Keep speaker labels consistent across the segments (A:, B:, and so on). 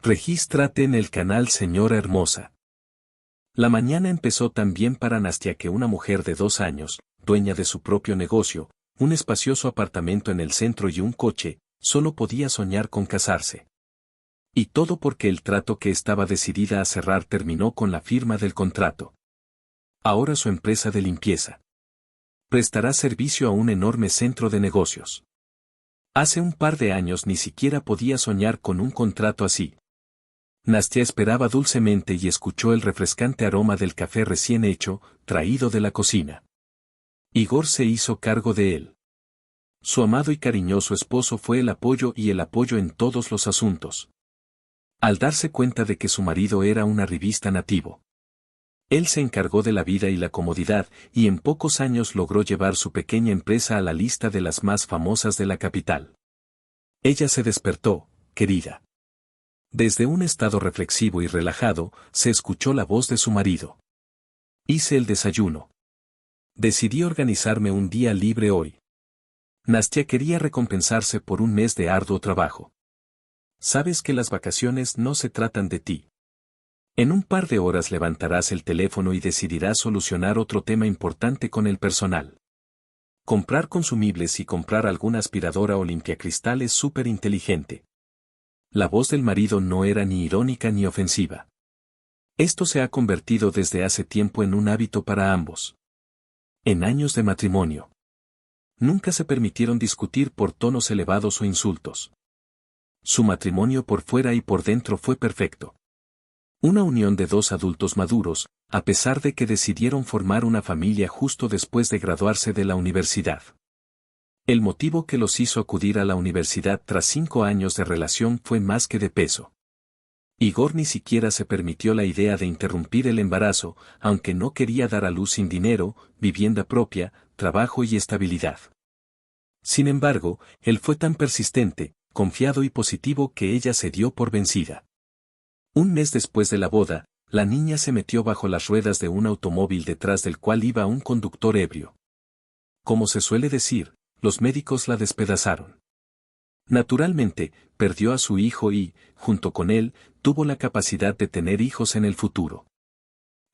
A: Regístrate en el canal Señora Hermosa. La mañana empezó tan bien para Nastia que una mujer de 2 años, dueña de su propio negocio, un espacioso apartamento en el centro y un coche, solo podía soñar con casarse. Y todo porque el trato que estaba decidida a cerrar terminó con la firma del contrato. Ahora su empresa de limpieza prestará servicio a un enorme centro de negocios. Hace un par de años ni siquiera podía soñar con un contrato así. Nastia esperaba dulcemente y escuchó el refrescante aroma del café recién hecho, traído de la cocina. Igor se hizo cargo de él. Su amado y cariñoso esposo fue el apoyo en todos los asuntos. Al darse cuenta de que su marido era un arribista nativo, él se encargó de la vida y la comodidad, y en pocos años logró llevar su pequeña empresa a la lista de las más famosas de la capital. Ella se despertó, querida. Desde un estado reflexivo y relajado, se escuchó la voz de su marido. Hice el desayuno. Decidí organizarme un día libre hoy. Nastia quería recompensarse por un mes de arduo trabajo. Sabes que las vacaciones no se tratan de ti. En un par de horas levantarás el teléfono y decidirás solucionar otro tema importante con el personal. Comprar consumibles y comprar alguna aspiradora o limpiacristal es súper inteligente. La voz del marido no era ni irónica ni ofensiva. Esto se ha convertido desde hace tiempo en un hábito para ambos. En años de matrimonio, nunca se permitieron discutir por tonos elevados o insultos. Su matrimonio por fuera y por dentro fue perfecto. Una unión de 2 adultos maduros, a pesar de que decidieron formar una familia justo después de graduarse de la universidad. El motivo que los hizo acudir a la universidad tras 5 años de relación fue más que de peso. Igor ni siquiera se permitió la idea de interrumpir el embarazo, aunque no quería dar a luz sin dinero, vivienda propia, trabajo y estabilidad. Sin embargo, él fue tan persistente, confiado y positivo que ella se dio por vencida. Un mes después de la boda, la niña se metió bajo las ruedas de un automóvil detrás del cual iba un conductor ebrio. Como se suele decir, los médicos la despedazaron. Naturalmente, perdió a su hijo y, junto con él, tuvo la capacidad de tener hijos en el futuro.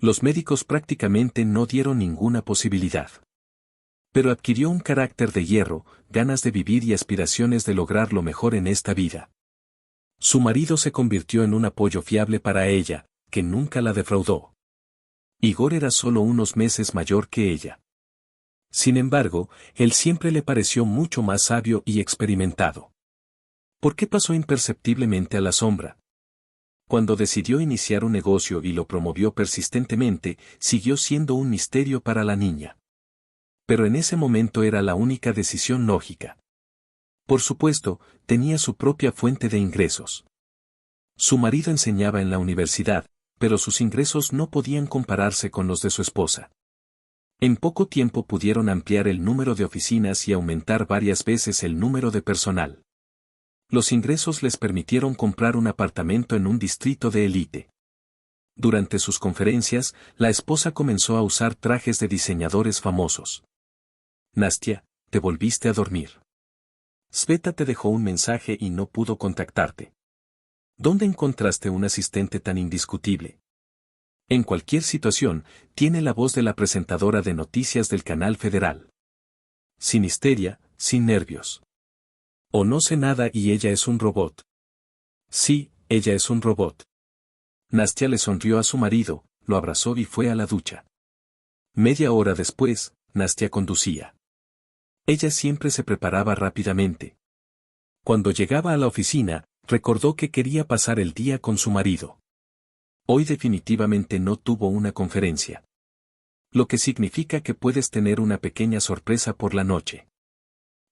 A: Los médicos prácticamente no dieron ninguna posibilidad. Pero adquirió un carácter de hierro, ganas de vivir y aspiraciones de lograr lo mejor en esta vida. Su marido se convirtió en un apoyo fiable para ella, que nunca la defraudó. Igor era solo unos meses mayor que ella. Sin embargo, él siempre le pareció mucho más sabio y experimentado. ¿Por qué pasó imperceptiblemente a la sombra? Cuando decidió iniciar un negocio y lo promovió persistentemente, siguió siendo un misterio para la niña. Pero en ese momento era la única decisión lógica. Por supuesto, tenía su propia fuente de ingresos. Su marido enseñaba en la universidad, pero sus ingresos no podían compararse con los de su esposa. En poco tiempo pudieron ampliar el número de oficinas y aumentar varias veces el número de personal. Los ingresos les permitieron comprar un apartamento en un distrito de élite. Durante sus conferencias, la esposa comenzó a usar trajes de diseñadores famosos. Nastia, te volviste a dormir. Sveta te dejó un mensaje y no pudo contactarte. ¿Dónde encontraste un asistente tan indiscutible? En cualquier situación, tiene la voz de la presentadora de noticias del canal federal. Sin histeria, sin nervios. O no sé nada y ella es un robot. Sí, ella es un robot. Nastia le sonrió a su marido, lo abrazó y fue a la ducha. Media hora después, Nastia conducía. Ella siempre se preparaba rápidamente. Cuando llegaba a la oficina, recordó que quería pasar el día con su marido. Hoy definitivamente no tuvo una conferencia. Lo que significa que puedes tener una pequeña sorpresa por la noche.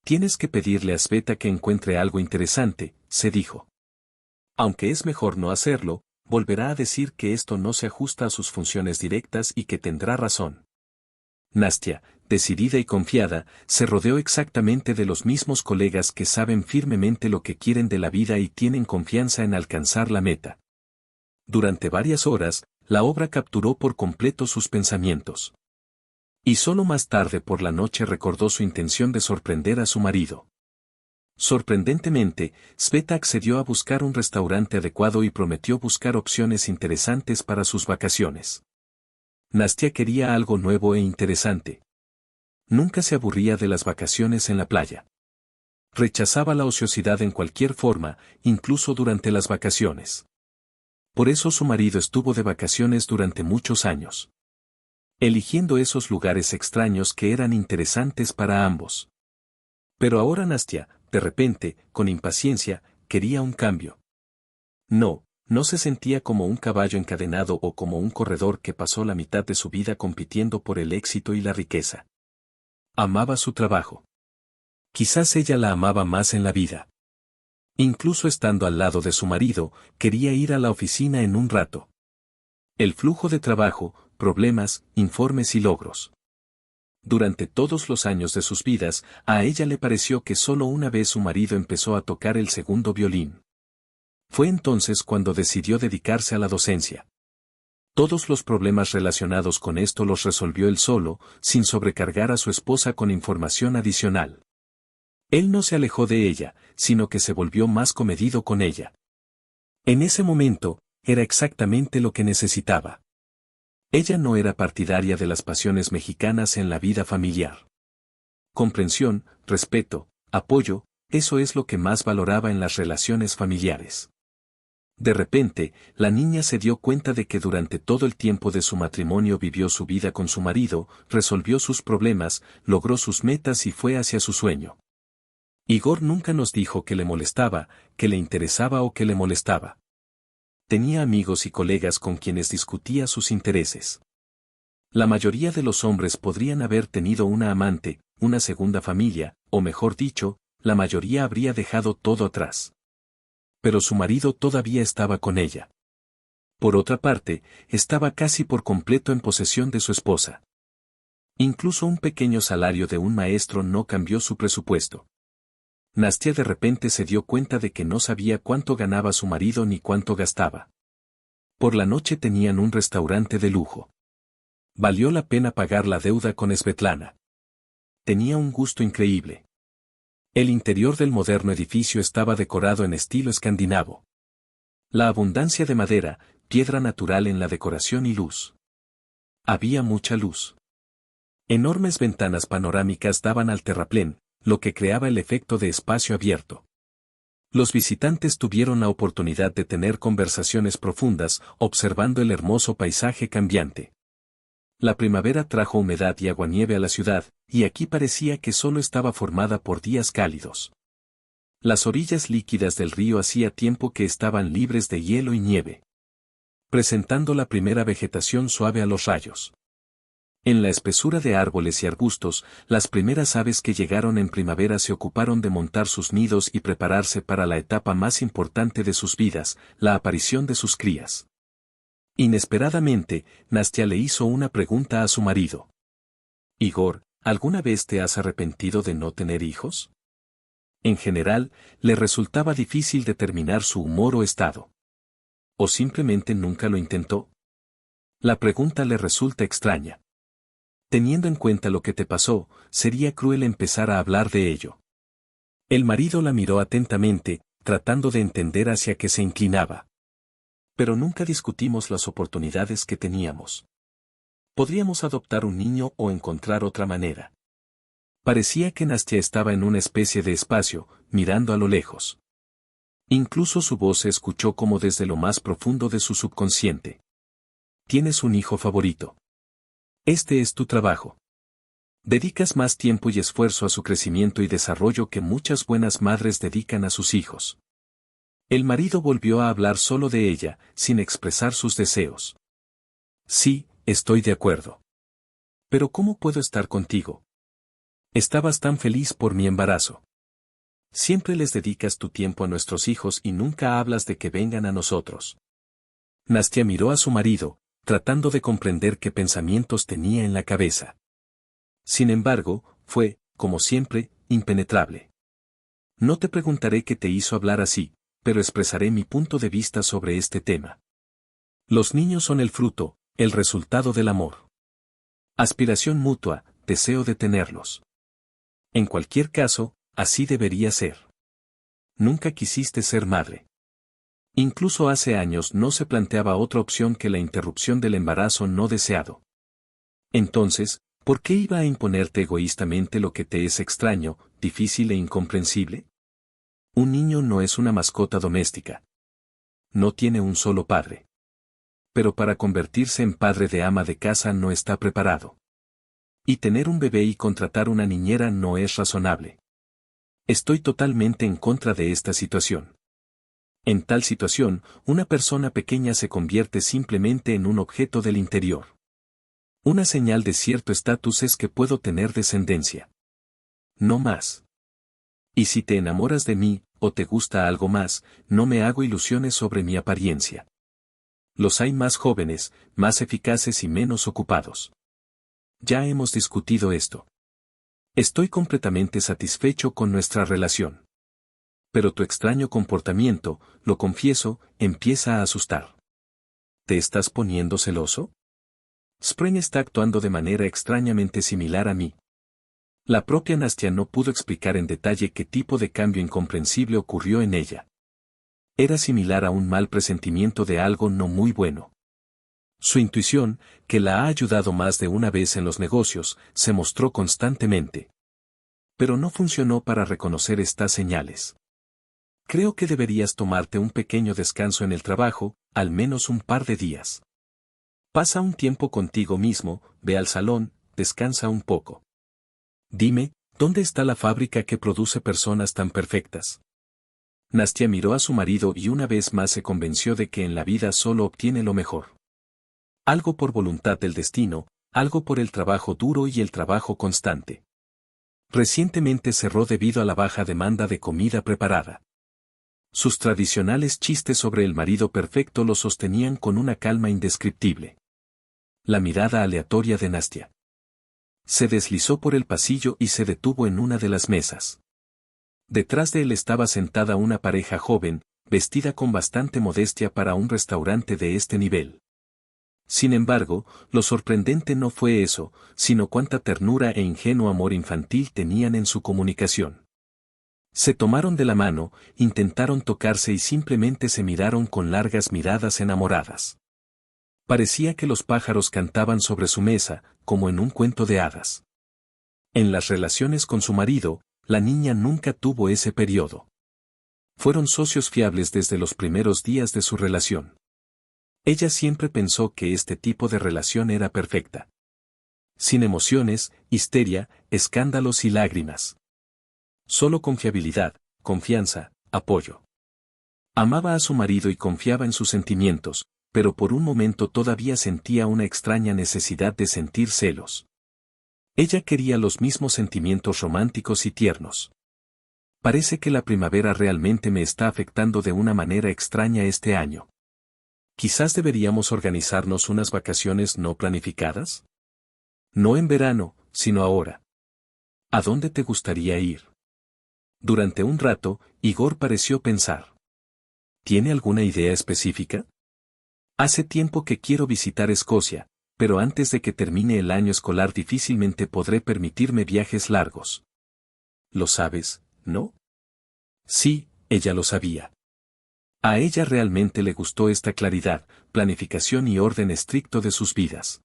A: Tienes que pedirle a Sveta que encuentre algo interesante, se dijo. Aunque es mejor no hacerlo, volverá a decir que esto no se ajusta a sus funciones directas y que tendrá razón. Nastia, decidida y confiada, se rodeó exactamente de los mismos colegas que saben firmemente lo que quieren de la vida y tienen confianza en alcanzar la meta. Durante varias horas, la obra capturó por completo sus pensamientos. Y solo más tarde por la noche recordó su intención de sorprender a su marido. Sorprendentemente, Sveta accedió a buscar un restaurante adecuado y prometió buscar opciones interesantes para sus vacaciones. Nastya quería algo nuevo e interesante. Nunca se aburría de las vacaciones en la playa. Rechazaba la ociosidad en cualquier forma, incluso durante las vacaciones. Por eso su marido estuvo de vacaciones durante muchos años, eligiendo esos lugares extraños que eran interesantes para ambos. Pero ahora Nastya, de repente, con impaciencia, quería un cambio. No se sentía como un caballo encadenado o como un corredor que pasó la mitad de su vida compitiendo por el éxito y la riqueza. Amaba su trabajo. Quizás ella la amaba más en la vida. Incluso estando al lado de su marido, quería ir a la oficina en un rato. El flujo de trabajo, problemas, informes y logros. Durante todos los años de sus vidas, a ella le pareció que solo una vez su marido empezó a tocar el segundo violín. Fue entonces cuando decidió dedicarse a la docencia. Todos los problemas relacionados con esto los resolvió él solo, sin sobrecargar a su esposa con información adicional. Él no se alejó de ella, sino que se volvió más comedido con ella. En ese momento, era exactamente lo que necesitaba. Ella no era partidaria de las pasiones mexicanas en la vida familiar. Comprensión, respeto, apoyo, eso es lo que más valoraba en las relaciones familiares. De repente, la niña se dio cuenta de que durante todo el tiempo de su matrimonio vivió su vida con su marido, resolvió sus problemas, logró sus metas y fue hacia su sueño. Igor nunca nos dijo que le molestaba, que le interesaba o que le molestaba. Tenía amigos y colegas con quienes discutía sus intereses. La mayoría de los hombres podrían haber tenido una amante, una segunda familia, o mejor dicho, la mayoría habría dejado todo atrás. Pero su marido todavía estaba con ella. Por otra parte, estaba casi por completo en posesión de su esposa. Incluso un pequeño salario de un maestro no cambió su presupuesto. Nastya de repente se dio cuenta de que no sabía cuánto ganaba su marido ni cuánto gastaba. Por la noche tenían un restaurante de lujo. Valió la pena pagar la deuda con Svetlana. Tenía un gusto increíble. El interior del moderno edificio estaba decorado en estilo escandinavo. La abundancia de madera, piedra natural en la decoración y luz. Había mucha luz. Enormes ventanas panorámicas daban al terraplén, lo que creaba el efecto de espacio abierto. Los visitantes tuvieron la oportunidad de tener conversaciones profundas, observando el hermoso paisaje cambiante. La primavera trajo humedad y aguanieve a la ciudad, y aquí parecía que solo estaba formada por días cálidos. Las orillas líquidas del río hacía tiempo que estaban libres de hielo y nieve, presentando la primera vegetación suave a los rayos. En la espesura de árboles y arbustos, las primeras aves que llegaron en primavera se ocuparon de montar sus nidos y prepararse para la etapa más importante de sus vidas, la aparición de sus crías. Inesperadamente, Nastya le hizo una pregunta a su marido. Igor, ¿alguna vez te has arrepentido de no tener hijos? En general, le resultaba difícil determinar su humor o estado. ¿O simplemente nunca lo intentó? La pregunta le resulta extraña. Teniendo en cuenta lo que te pasó, sería cruel empezar a hablar de ello. El marido la miró atentamente, tratando de entender hacia qué se inclinaba. Pero nunca discutimos las oportunidades que teníamos. Podríamos adoptar un niño o encontrar otra manera. Parecía que Nastya estaba en una especie de espacio, mirando a lo lejos. Incluso su voz se escuchó como desde lo más profundo de su subconsciente. Tienes un hijo favorito. Este es tu trabajo. Dedicas más tiempo y esfuerzo a su crecimiento y desarrollo que muchas buenas madres dedican a sus hijos. El marido volvió a hablar solo de ella, sin expresar sus deseos. Sí, estoy de acuerdo. Pero ¿cómo puedo estar contigo? Estabas tan feliz por mi embarazo. Siempre les dedicas tu tiempo a nuestros hijos y nunca hablas de que vengan a nosotros. Nastya miró a su marido, tratando de comprender qué pensamientos tenía en la cabeza. Sin embargo, fue, como siempre, impenetrable. No te preguntaré qué te hizo hablar así, pero expresaré mi punto de vista sobre este tema. Los niños son el fruto, el resultado del amor. Aspiración mutua, deseo de tenerlos. En cualquier caso, así debería ser. Nunca quisiste ser madre. Incluso hace años no se planteaba otra opción que la interrupción del embarazo no deseado. Entonces, ¿por qué iba a imponerte egoístamente lo que te es extraño, difícil e incomprensible? Un niño no es una mascota doméstica. No tiene un solo padre. Pero para convertirse en padre de ama de casa no está preparado. Y tener un bebé y contratar una niñera no es razonable. Estoy totalmente en contra de esta situación. En tal situación, una persona pequeña se convierte simplemente en un objeto del interior. Una señal de cierto estatus es que puedo tener descendencia. No más. Y si te enamoras de mí, o te gusta algo más, no me hago ilusiones sobre mi apariencia. Los hay más jóvenes, más eficaces y menos ocupados. Ya hemos discutido esto. Estoy completamente satisfecho con nuestra relación. Pero tu extraño comportamiento, lo confieso, empieza a asustar. ¿Te estás poniendo celoso? Spring está actuando de manera extrañamente similar a mí. La propia Nastia no pudo explicar en detalle qué tipo de cambio incomprensible ocurrió en ella. Era similar a un mal presentimiento de algo no muy bueno. Su intuición, que la ha ayudado más de una vez en los negocios, se mostró constantemente. Pero no funcionó para reconocer estas señales. Creo que deberías tomarte un pequeño descanso en el trabajo, al menos un par de días. Pasa un tiempo contigo mismo, ve al salón, descansa un poco. Dime, ¿dónde está la fábrica que produce personas tan perfectas? Nastia miró a su marido y una vez más se convenció de que en la vida solo obtiene lo mejor. Algo por voluntad del destino, algo por el trabajo duro y el trabajo constante. Recientemente cerró debido a la baja demanda de comida preparada. Sus tradicionales chistes sobre el marido perfecto lo sostenían con una calma indescriptible. La mirada aleatoria de Nastia. Se deslizó por el pasillo y se detuvo en una de las mesas. Detrás de él estaba sentada una pareja joven, vestida con bastante modestia para un restaurante de este nivel. Sin embargo, lo sorprendente no fue eso, sino cuánta ternura e ingenuo amor infantil tenían en su comunicación. Se tomaron de la mano, intentaron tocarse y simplemente se miraron con largas miradas enamoradas. Parecía que los pájaros cantaban sobre su mesa, como en un cuento de hadas. En las relaciones con su marido, la niña nunca tuvo ese periodo. Fueron socios fiables desde los primeros días de su relación. Ella siempre pensó que este tipo de relación era perfecta. Sin emociones, histeria, escándalos y lágrimas. Solo confiabilidad, confianza, apoyo. Amaba a su marido y confiaba en sus sentimientos, pero por un momento todavía sentía una extraña necesidad de sentir celos. Ella quería los mismos sentimientos románticos y tiernos. Parece que la primavera realmente me está afectando de una manera extraña este año. Quizás deberíamos organizarnos unas vacaciones no planificadas. No en verano, sino ahora. ¿A dónde te gustaría ir? Durante un rato, Igor pareció pensar. ¿Tiene alguna idea específica? Hace tiempo que quiero visitar Escocia, pero antes de que termine el año escolar difícilmente podré permitirme viajes largos. ¿Lo sabes, no? Sí, ella lo sabía. A ella realmente le gustó esta claridad, planificación y orden estricto de sus vidas.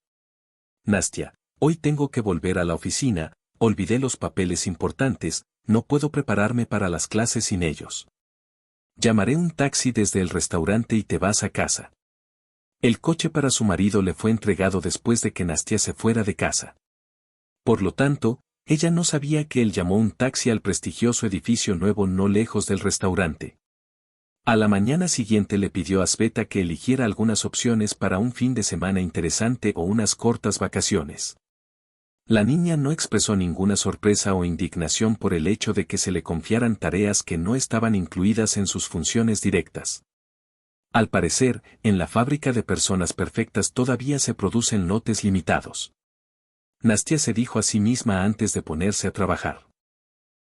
A: Nastia, hoy tengo que volver a la oficina, olvidé los papeles importantes, no puedo prepararme para las clases sin ellos. Llamaré un taxi desde el restaurante y te vas a casa. El coche para su marido le fue entregado después de que Nastia se fuera de casa. Por lo tanto, ella no sabía que él llamó un taxi al prestigioso edificio nuevo no lejos del restaurante. A la mañana siguiente le pidió a Sveta que eligiera algunas opciones para un fin de semana interesante o unas cortas vacaciones. La niña no expresó ninguna sorpresa o indignación por el hecho de que se le confiaran tareas que no estaban incluidas en sus funciones directas. Al parecer, en la fábrica de personas perfectas todavía se producen lotes limitados. Nastia se dijo a sí misma antes de ponerse a trabajar.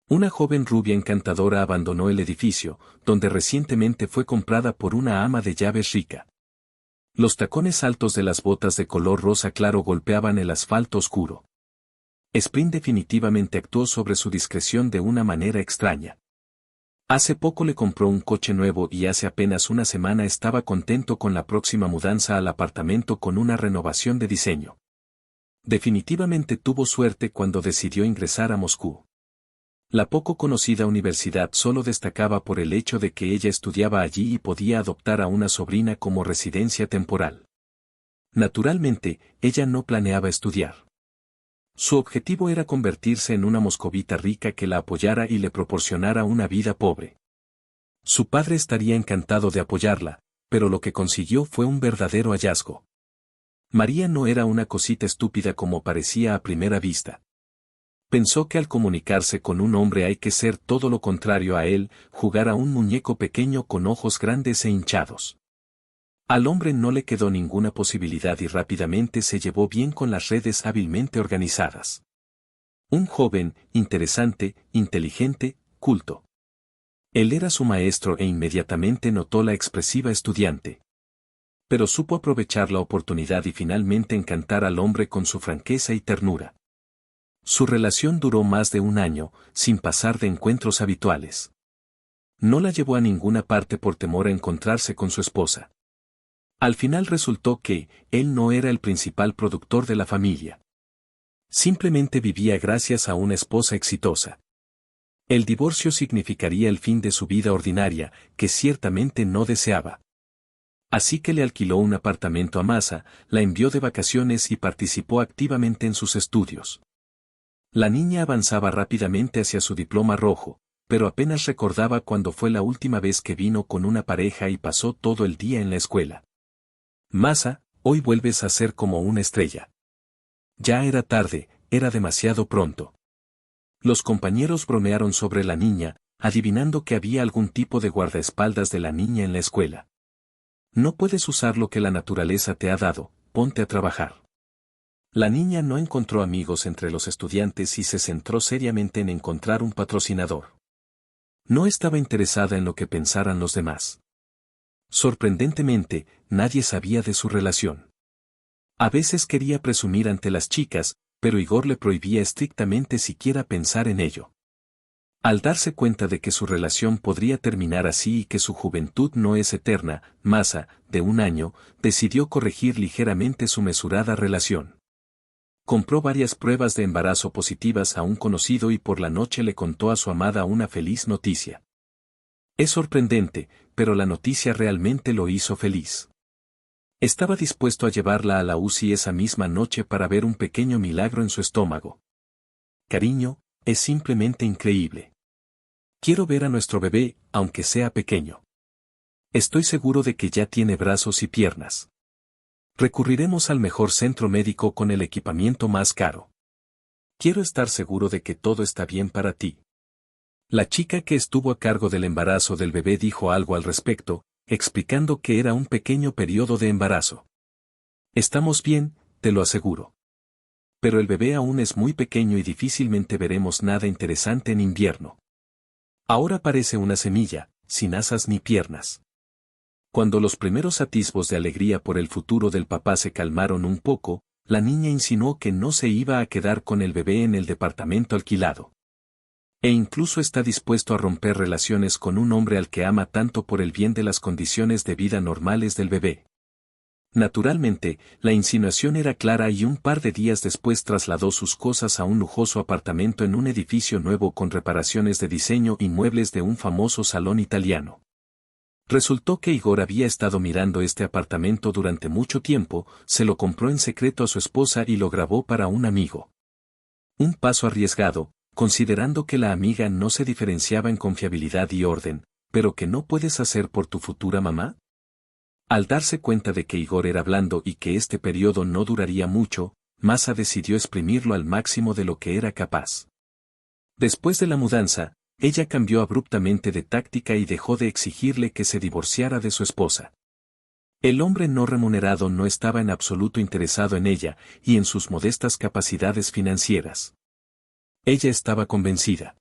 A: Una joven rubia encantadora abandonó el edificio, donde recientemente fue comprada por una ama de llaves rica. Los tacones altos de las botas de color rosa claro golpeaban el asfalto oscuro. Spring definitivamente actuó sobre su discreción de una manera extraña. Hace poco le compró un coche nuevo y hace apenas una semana estaba contento con la próxima mudanza al apartamento con una renovación de diseño. Definitivamente tuvo suerte cuando decidió ingresar a Moscú. La poco conocida universidad solo destacaba por el hecho de que ella estudiaba allí y podía adoptar a una sobrina como residencia temporal. Naturalmente, ella no planeaba estudiar. Su objetivo era convertirse en una moscovita rica que la apoyara y le proporcionara una vida pobre. Su padre estaría encantado de apoyarla, pero lo que consiguió fue un verdadero hallazgo. María no era una cosita estúpida como parecía a primera vista. Pensó que al comunicarse con un hombre hay que ser todo lo contrario a él, jugar a un muñeco pequeño con ojos grandes e hinchados. Al hombre no le quedó ninguna posibilidad y rápidamente se llevó bien con las redes hábilmente organizadas. Un joven, interesante, inteligente, culto. Él era su maestro e inmediatamente notó la expresiva estudiante. Pero supo aprovechar la oportunidad y finalmente encantar al hombre con su franqueza y ternura. Su relación duró más de un año, sin pasar de encuentros habituales. No la llevó a ninguna parte por temor a encontrarse con su esposa. Al final resultó que, él no era el principal productor de la familia. Simplemente vivía gracias a una esposa exitosa. El divorcio significaría el fin de su vida ordinaria, que ciertamente no deseaba. Así que le alquiló un apartamento a Masa, la envió de vacaciones y participó activamente en sus estudios. La niña avanzaba rápidamente hacia su diploma rojo, pero apenas recordaba cuándo fue la última vez que vino con una pareja y pasó todo el día en la escuela. Masa, hoy vuelves a ser como una estrella. Ya era tarde, era demasiado pronto. Los compañeros bromearon sobre la niña, adivinando que había algún tipo de guardaespaldas de la niña en la escuela. No puedes usar lo que la naturaleza te ha dado, ponte a trabajar. La niña no encontró amigos entre los estudiantes y se centró seriamente en encontrar un patrocinador. No estaba interesada en lo que pensaran los demás. Sorprendentemente, nadie sabía de su relación. A veces quería presumir ante las chicas, pero Igor le prohibía estrictamente siquiera pensar en ello. Al darse cuenta de que su relación podría terminar así y que su juventud no es eterna, Masa, de un año, decidió corregir ligeramente su mesurada relación. Compró varias pruebas de embarazo positivas a un conocido y por la noche le contó a su amada una feliz noticia. Es sorprendente, pero la noticia realmente lo hizo feliz. Estaba dispuesto a llevarla a la UCI esa misma noche para ver un pequeño milagro en su estómago. Cariño, es simplemente increíble. Quiero ver a nuestro bebé, aunque sea pequeño. Estoy seguro de que ya tiene brazos y piernas. Recurriremos al mejor centro médico con el equipamiento más caro. Quiero estar seguro de que todo está bien para ti. La chica que estuvo a cargo del embarazo del bebé dijo algo al respecto, explicando que era un pequeño periodo de embarazo. Estamos bien, te lo aseguro. Pero el bebé aún es muy pequeño y difícilmente veremos nada interesante en invierno. Ahora parece una semilla, sin asas ni piernas. Cuando los primeros atisbos de alegría por el futuro del papá se calmaron un poco, la niña insinuó que no se iba a quedar con el bebé en el departamento alquilado. E incluso está dispuesto a romper relaciones con un hombre al que ama tanto por el bien de las condiciones de vida normales del bebé. Naturalmente, la insinuación era clara y un par de días después trasladó sus cosas a un lujoso apartamento en un edificio nuevo con reparaciones de diseño y muebles de un famoso salón italiano. Resultó que Igor había estado mirando este apartamento durante mucho tiempo, se lo compró en secreto a su esposa y lo grabó para un amigo. Un paso arriesgado, considerando que la amiga no se diferenciaba en confiabilidad y orden, pero que no puedes hacer por tu futura mamá. Al darse cuenta de que Igor era blando y que este periodo no duraría mucho, Masa decidió exprimirlo al máximo de lo que era capaz. Después de la mudanza, ella cambió abruptamente de táctica y dejó de exigirle que se divorciara de su esposa. El hombre no remunerado no estaba en absoluto interesado en ella y en sus modestas capacidades financieras. Ella estaba convencida.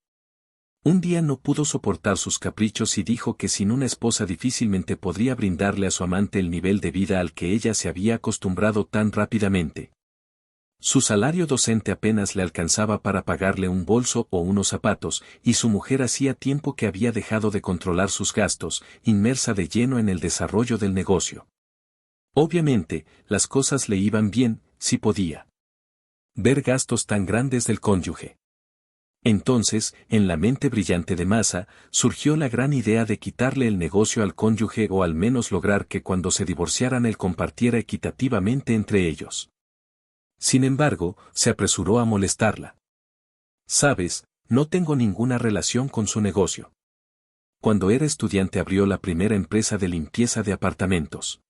A: Un día no pudo soportar sus caprichos y dijo que sin una esposa difícilmente podría brindarle a su amante el nivel de vida al que ella se había acostumbrado tan rápidamente. Su salario docente apenas le alcanzaba para pagarle un bolso o unos zapatos, y su mujer hacía tiempo que había dejado de controlar sus gastos, inmersa de lleno en el desarrollo del negocio. Obviamente, las cosas le iban bien, si podía ver gastos tan grandes del cónyuge. Entonces, en la mente brillante de Masa, surgió la gran idea de quitarle el negocio al cónyuge o al menos lograr que cuando se divorciaran él compartiera equitativamente entre ellos. Sin embargo, se apresuró a molestarla. Sabes, no tengo ninguna relación con su negocio. Cuando era estudiante abrió la primera empresa de limpieza de apartamentos.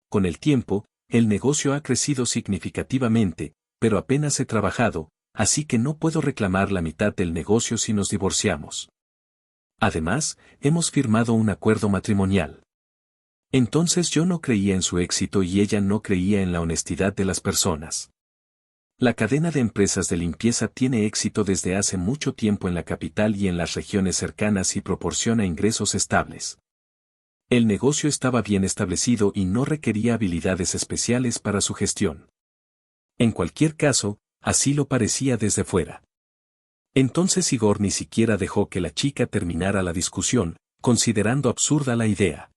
A: Con el tiempo, el negocio ha crecido significativamente, pero apenas he trabajado, así que no puedo reclamar la mitad del negocio si nos divorciamos. Además, hemos firmado un acuerdo matrimonial. Entonces yo no creía en su éxito y ella no creía en la honestidad de las personas. La cadena de empresas de limpieza tiene éxito desde hace mucho tiempo en la capital y en las regiones cercanas y proporciona ingresos estables. El negocio estaba bien establecido y no requería habilidades especiales para su gestión. En cualquier caso, así lo parecía desde fuera. Entonces Igor ni siquiera dejó que la chica terminara la discusión, considerando absurda la idea.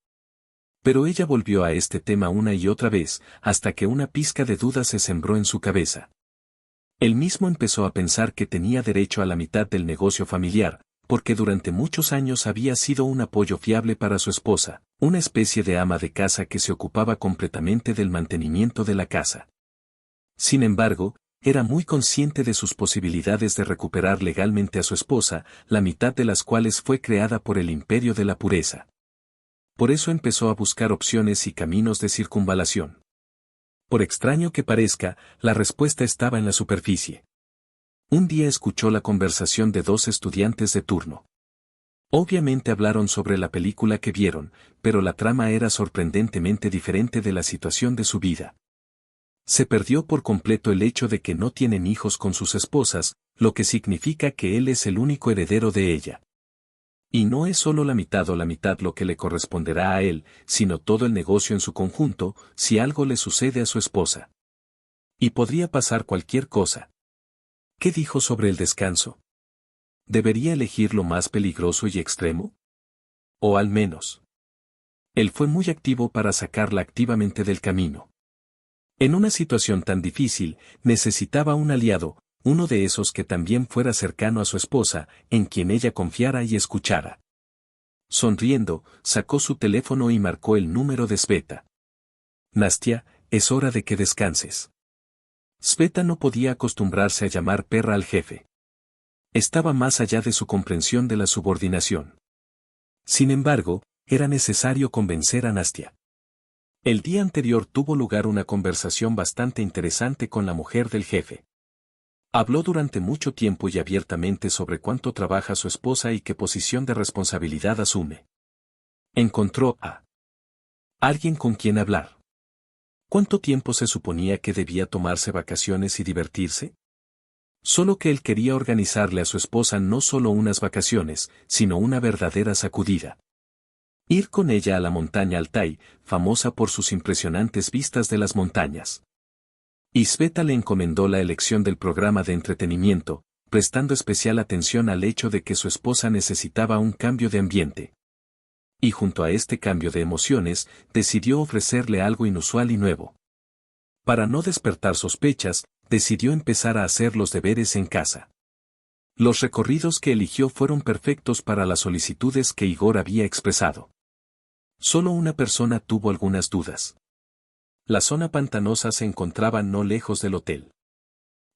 A: Pero ella volvió a este tema una y otra vez, hasta que una pizca de duda se sembró en su cabeza. Él mismo empezó a pensar que tenía derecho a la mitad del negocio familiar, porque durante muchos años había sido un apoyo fiable para su esposa, una especie de ama de casa que se ocupaba completamente del mantenimiento de la casa. Sin embargo, era muy consciente de sus posibilidades de recuperar legalmente a su esposa, la mitad de las cuales fue creada por el imperio de la pureza. Por eso empezó a buscar opciones y caminos de circunvalación. Por extraño que parezca, la respuesta estaba en la superficie. Un día escuchó la conversación de dos estudiantes de turno. Obviamente hablaron sobre la película que vieron, pero la trama era sorprendentemente diferente de la situación de su vida. Se perdió por completo el hecho de que no tienen hijos con sus esposas, lo que significa que él es el único heredero de ella. Y no es solo la mitad o la mitad lo que le corresponderá a él, sino todo el negocio en su conjunto, si algo le sucede a su esposa. Y podría pasar cualquier cosa. ¿Qué dijo sobre el descanso? ¿Debería elegir lo más peligroso y extremo? O al menos. Él fue muy activo para sacarla activamente del camino. En una situación tan difícil, necesitaba un aliado, uno de esos que también fuera cercano a su esposa, en quien ella confiara y escuchara. Sonriendo, sacó su teléfono y marcó el número de Sveta. Nastia, es hora de que descanses. Sveta no podía acostumbrarse a llamar perra al jefe. Estaba más allá de su comprensión de la subordinación. Sin embargo, era necesario convencer a Nastia. El día anterior tuvo lugar una conversación bastante interesante con la mujer del jefe. Habló durante mucho tiempo y abiertamente sobre cuánto trabaja su esposa y qué posición de responsabilidad asume. Encontró a alguien con quien hablar. ¿Cuánto tiempo se suponía que debía tomarse vacaciones y divertirse? Solo que él quería organizarle a su esposa no solo unas vacaciones, sino una verdadera sacudida. Ir con ella a la montaña Altai, famosa por sus impresionantes vistas de las montañas. Y Sveta le encomendó la elección del programa de entretenimiento, prestando especial atención al hecho de que su esposa necesitaba un cambio de ambiente. Y junto a este cambio de emociones, decidió ofrecerle algo inusual y nuevo. Para no despertar sospechas, decidió empezar a hacer los deberes en casa. Los recorridos que eligió fueron perfectos para las solicitudes que Igor había expresado. Solo una persona tuvo algunas dudas. La zona pantanosa se encontraba no lejos del hotel.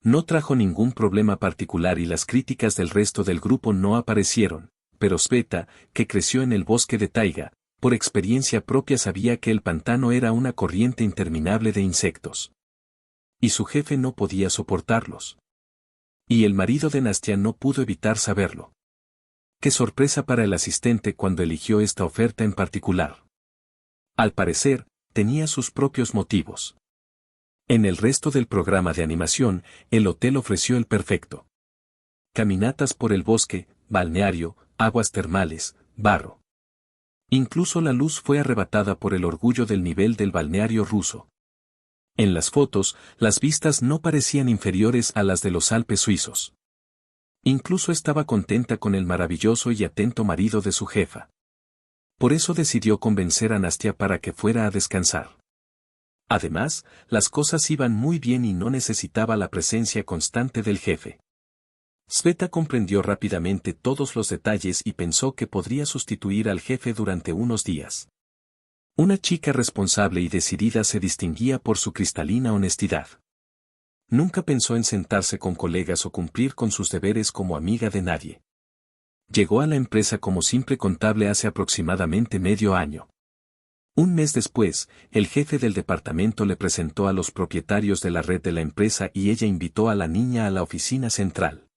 A: No trajo ningún problema particular y las críticas del resto del grupo no aparecieron, pero Sveta, que creció en el bosque de taiga, por experiencia propia sabía que el pantano era una corriente interminable de insectos. Y su jefe no podía soportarlos. Y el marido de Nastia no pudo evitar saberlo. Qué sorpresa para el asistente cuando eligió esta oferta en particular. Al parecer, tenía sus propios motivos. En el resto del programa de animación, el hotel ofreció el perfecto. Caminatas por el bosque, balneario, aguas termales, barro. Incluso la luz fue arrebatada por el orgullo del nivel del balneario ruso. En las fotos, las vistas no parecían inferiores a las de los Alpes suizos. Incluso estaba contenta con el maravilloso y atento marido de su jefa. Por eso decidió convencer a Nastia para que fuera a descansar. Además, las cosas iban muy bien y no necesitaba la presencia constante del jefe. Sveta comprendió rápidamente todos los detalles y pensó que podría sustituir al jefe durante unos días. Una chica responsable y decidida se distinguía por su cristalina honestidad. Nunca pensó en sentarse con colegas o cumplir con sus deberes como amiga de nadie. Llegó a la empresa como simple contable hace aproximadamente medio año. Un mes después, el jefe del departamento le presentó a los propietarios de la red de la empresa y ella invitó a la niña a la oficina central.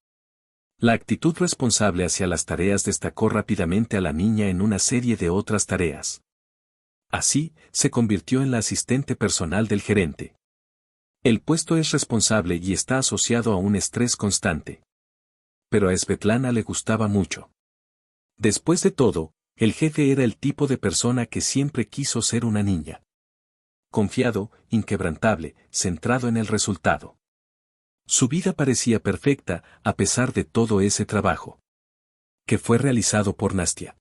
A: La actitud responsable hacia las tareas destacó rápidamente a la niña en una serie de otras tareas. Así, se convirtió en la asistente personal del gerente. El puesto es responsable y está asociado a un estrés constante. Pero a Svetlana le gustaba mucho. Después de todo, el jefe era el tipo de persona que siempre quiso ser una niña. Confiado, inquebrantable, centrado en el resultado. Su vida parecía perfecta, a pesar de todo ese trabajo. Que fue realizado por Nastia.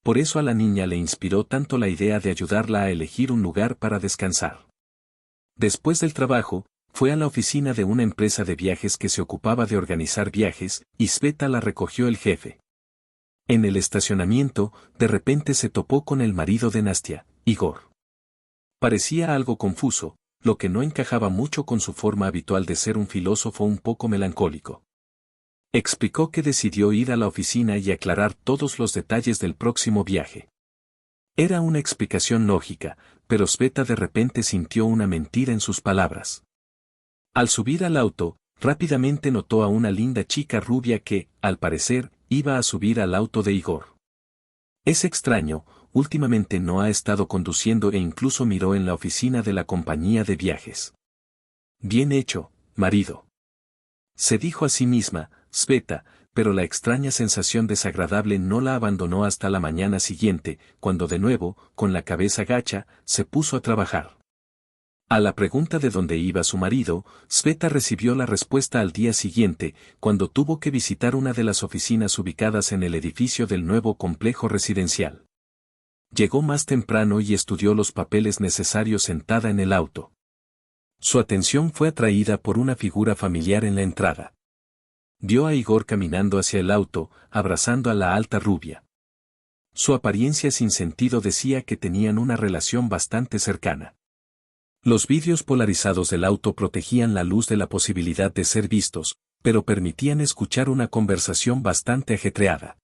A: Por eso a la niña le inspiró tanto la idea de ayudarla a elegir un lugar para descansar. Después del trabajo, fue a la oficina de una empresa de viajes que se ocupaba de organizar viajes, y Sveta la recogió el jefe. En el estacionamiento, de repente se topó con el marido de Nastia, Igor. Parecía algo confuso, lo que no encajaba mucho con su forma habitual de ser un filósofo un poco melancólico. Explicó que decidió ir a la oficina y aclarar todos los detalles del próximo viaje. Era una explicación lógica, pero Sveta de repente sintió una mentira en sus palabras. Al subir al auto, rápidamente notó a una linda chica rubia que, al parecer, iba a subir al auto de Igor. Es extraño, últimamente no ha estado conduciendo e incluso miró en la oficina de la compañía de viajes. Bien hecho, marido. Se dijo a sí misma, Sveta, pero la extraña sensación desagradable no la abandonó hasta la mañana siguiente, cuando de nuevo, con la cabeza gacha, se puso a trabajar. A la pregunta de dónde iba su marido, Sveta recibió la respuesta al día siguiente, cuando tuvo que visitar una de las oficinas ubicadas en el edificio del nuevo complejo residencial. Llegó más temprano y estudió los papeles necesarios sentada en el auto. Su atención fue atraída por una figura familiar en la entrada. Vio a Igor caminando hacia el auto, abrazando a la alta rubia. Su apariencia sin sentido decía que tenían una relación bastante cercana. Los vidrios polarizados del auto protegían la luz de la posibilidad de ser vistos, pero permitían escuchar una conversación bastante ajetreada.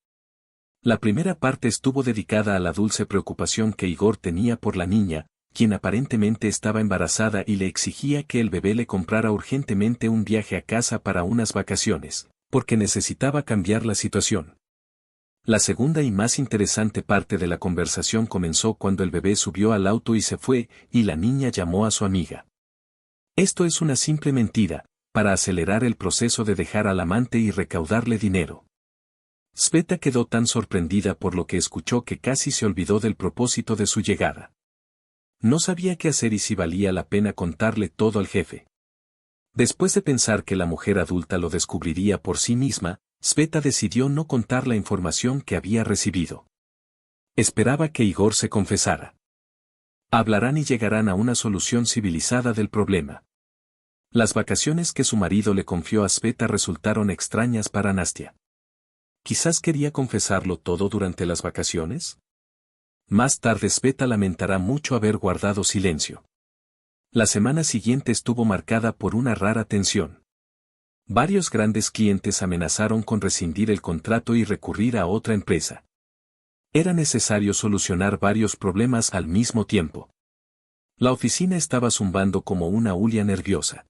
A: La primera parte estuvo dedicada a la dulce preocupación que Igor tenía por la niña, quien aparentemente estaba embarazada y le exigía que el bebé le comprara urgentemente un viaje a casa para unas vacaciones, porque necesitaba cambiar la situación. La segunda y más interesante parte de la conversación comenzó cuando el bebé subió al auto y se fue, y la niña llamó a su amiga. Esto es una simple mentira, para acelerar el proceso de dejar al amante y recaudarle dinero. Sveta quedó tan sorprendida por lo que escuchó que casi se olvidó del propósito de su llegada. No sabía qué hacer y si valía la pena contarle todo al jefe. Después de pensar que la mujer adulta lo descubriría por sí misma, Sveta decidió no contar la información que había recibido. Esperaba que Igor se confesara. Hablarán y llegarán a una solución civilizada del problema. Las vacaciones que su marido le confió a Sveta resultaron extrañas para Nastia. ¿Quizás quería confesarlo todo durante las vacaciones? Más tarde Sveta lamentará mucho haber guardado silencio. La semana siguiente estuvo marcada por una rara tensión. Varios grandes clientes amenazaron con rescindir el contrato y recurrir a otra empresa. Era necesario solucionar varios problemas al mismo tiempo. La oficina estaba zumbando como una hulia nerviosa.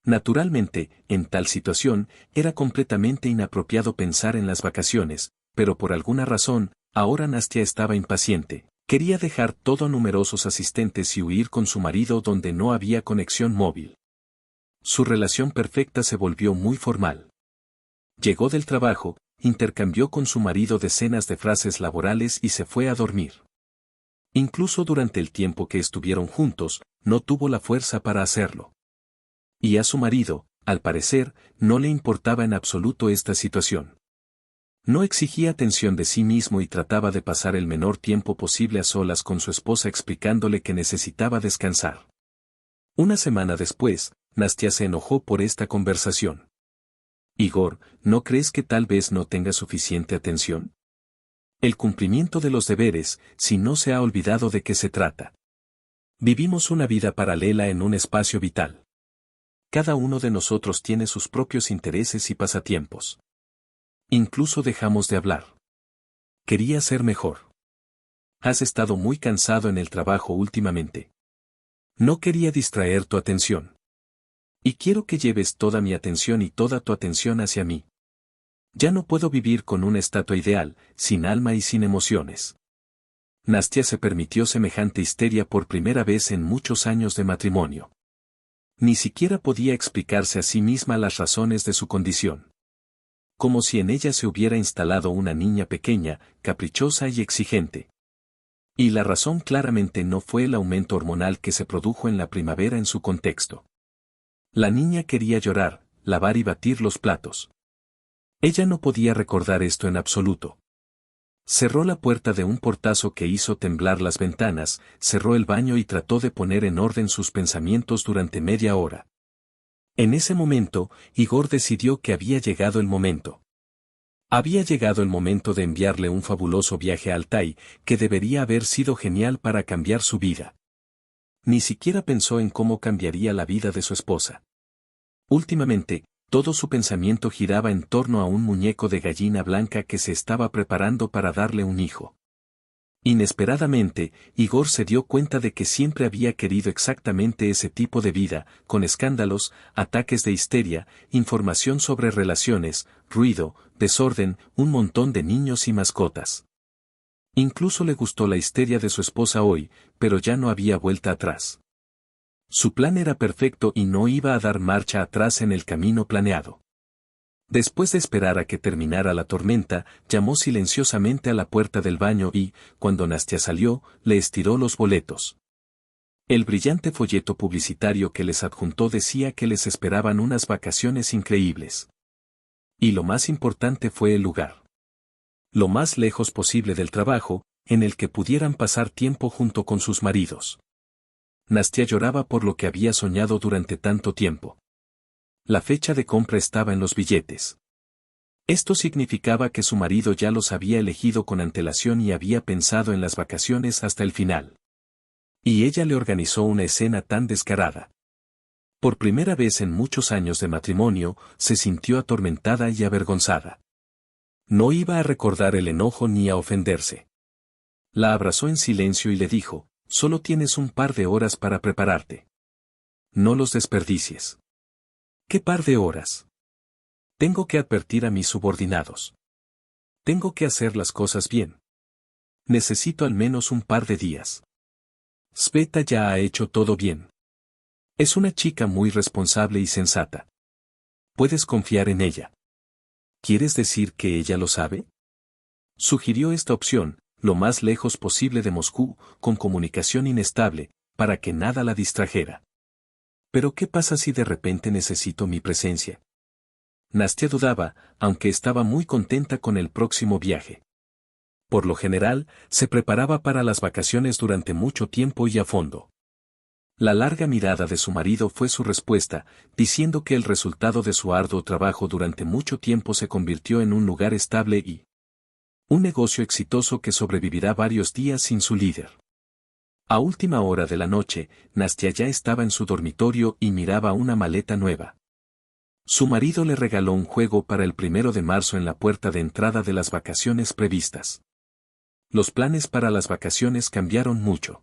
A: Naturalmente, en tal situación, era completamente inapropiado pensar en las vacaciones, pero por alguna razón, ahora Nastia estaba impaciente. Quería dejar todo a numerosos asistentes y huir con su marido donde no había conexión móvil. Su relación perfecta se volvió muy formal. Llegó del trabajo, intercambió con su marido decenas de frases laborales y se fue a dormir. Incluso durante el tiempo que estuvieron juntos, no tuvo la fuerza para hacerlo. Y a su marido, al parecer, no le importaba en absoluto esta situación. No exigía atención de sí mismo y trataba de pasar el menor tiempo posible a solas con su esposa explicándole que necesitaba descansar. Una semana después, Nastya se enojó por esta conversación. Igor, ¿no crees que tal vez no tenga suficiente atención? El cumplimiento de los deberes, si no se ha olvidado de qué se trata. Vivimos una vida paralela en un espacio vital. Cada uno de nosotros tiene sus propios intereses y pasatiempos. Incluso dejamos de hablar. Quería ser mejor. Has estado muy cansado en el trabajo últimamente. No quería distraer tu atención. Y quiero que lleves toda mi atención y toda tu atención hacia mí. Ya no puedo vivir con una estatua ideal, sin alma y sin emociones. Nastya se permitió semejante histeria por primera vez en muchos años de matrimonio. Ni siquiera podía explicarse a sí misma las razones de su condición. Como si en ella se hubiera instalado una niña pequeña, caprichosa y exigente. Y la razón claramente no fue el aumento hormonal que se produjo en la primavera en su contexto. La niña quería llorar, lavar y batir los platos. Ella no podía recordar esto en absoluto. Cerró la puerta de un portazo que hizo temblar las ventanas, cerró el baño y trató de poner en orden sus pensamientos durante media hora. En ese momento, Igor decidió que había llegado el momento. Había llegado el momento de enviarle un fabuloso viaje a Altai, que debería haber sido genial para cambiar su vida. Ni siquiera pensó en cómo cambiaría la vida de su esposa. Últimamente, todo su pensamiento giraba en torno a un muñeco de gallina blanca que se estaba preparando para darle un hijo. Inesperadamente, Igor se dio cuenta de que siempre había querido exactamente ese tipo de vida, con escándalos, ataques de histeria, información sobre relaciones, ruido, desorden, un montón de niños y mascotas. Incluso le gustó la histeria de su esposa hoy, pero ya no había vuelta atrás. Su plan era perfecto y no iba a dar marcha atrás en el camino planeado. Después de esperar a que terminara la tormenta, llamó silenciosamente a la puerta del baño y, cuando Nastya salió, le estiró los boletos. El brillante folleto publicitario que les adjuntó decía que les esperaban unas vacaciones increíbles. Y lo más importante fue el lugar. Lo más lejos posible del trabajo, en el que pudieran pasar tiempo junto con sus maridos. Nastya lloraba por lo que había soñado durante tanto tiempo. La fecha de compra estaba en los billetes. Esto significaba que su marido ya los había elegido con antelación y había pensado en las vacaciones hasta el final. Y ella le organizó una escena tan descarada. Por primera vez en muchos años de matrimonio, se sintió atormentada y avergonzada. No iba a recordar el enojo ni a ofenderse. La abrazó en silencio y le dijo, solo tienes un par de horas para prepararte. No los desperdicies. ¿Qué par de horas? Tengo que advertir a mis subordinados. Tengo que hacer las cosas bien. Necesito al menos un par de días. Sveta ya ha hecho todo bien. Es una chica muy responsable y sensata. Puedes confiar en ella. ¿Quieres decir que ella lo sabe? Sugirió esta opción, lo más lejos posible de Moscú, con comunicación inestable, para que nada la distrajera. ¿Pero qué pasa si de repente necesito mi presencia? Nastya dudaba, aunque estaba muy contenta con el próximo viaje. Por lo general, se preparaba para las vacaciones durante mucho tiempo y a fondo. La larga mirada de su marido fue su respuesta, diciendo que el resultado de su arduo trabajo durante mucho tiempo se convirtió en un lugar estable y un negocio exitoso que sobrevivirá varios días sin su líder. A última hora de la noche, Nastya ya estaba en su dormitorio y miraba una maleta nueva. Su marido le regaló un juego para el 1 de marzo en la puerta de entrada de las vacaciones previstas. Los planes para las vacaciones cambiaron mucho.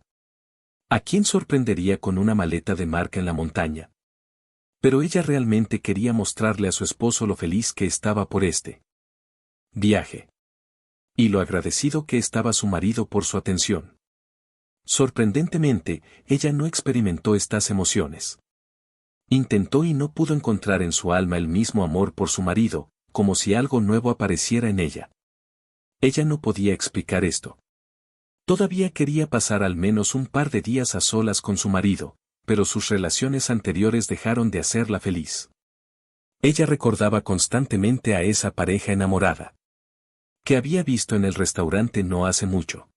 A: ¿A quién sorprendería con una maleta de marca en la montaña? Pero ella realmente quería mostrarle a su esposo lo feliz que estaba por este viaje. Y lo agradecido que estaba su marido por su atención. Sorprendentemente, ella no experimentó estas emociones. Intentó y no pudo encontrar en su alma el mismo amor por su marido, como si algo nuevo apareciera en ella. Ella no podía explicar esto. Todavía quería pasar al menos un par de días a solas con su marido, pero sus relaciones anteriores dejaron de hacerla feliz. Ella recordaba constantemente a esa pareja enamorada que había visto en el restaurante no hace mucho.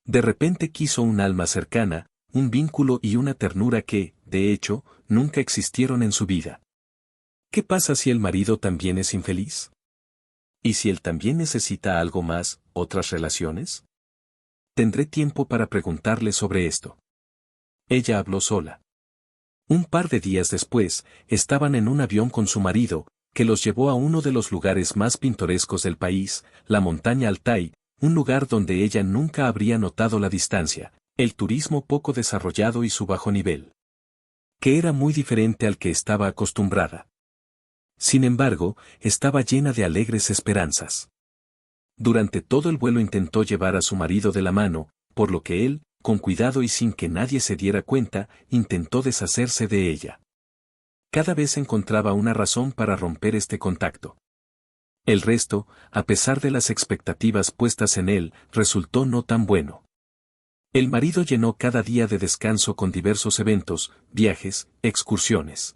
A: De repente quiso un alma cercana, un vínculo y una ternura que, de hecho, nunca existieron en su vida. ¿Qué pasa si el marido también es infeliz? ¿Y si él también necesita algo más, otras relaciones? Tendré tiempo para preguntarle sobre esto. Ella habló sola. Un par de días después, estaban en un avión con su marido, que los llevó a uno de los lugares más pintorescos del país, la montaña Altai, un lugar donde ella nunca habría notado la distancia, el turismo poco desarrollado y su bajo nivel, que era muy diferente al que estaba acostumbrada. Sin embargo, estaba llena de alegres esperanzas. Durante todo el vuelo intentó llevar a su marido de la mano, por lo que él, con cuidado y sin que nadie se diera cuenta, intentó deshacerse de ella. Cada vez encontraba una razón para romper este contacto. El resto, a pesar de las expectativas puestas en él, resultó no tan bueno. El marido llenó cada día de descanso con diversos eventos, viajes, excursiones.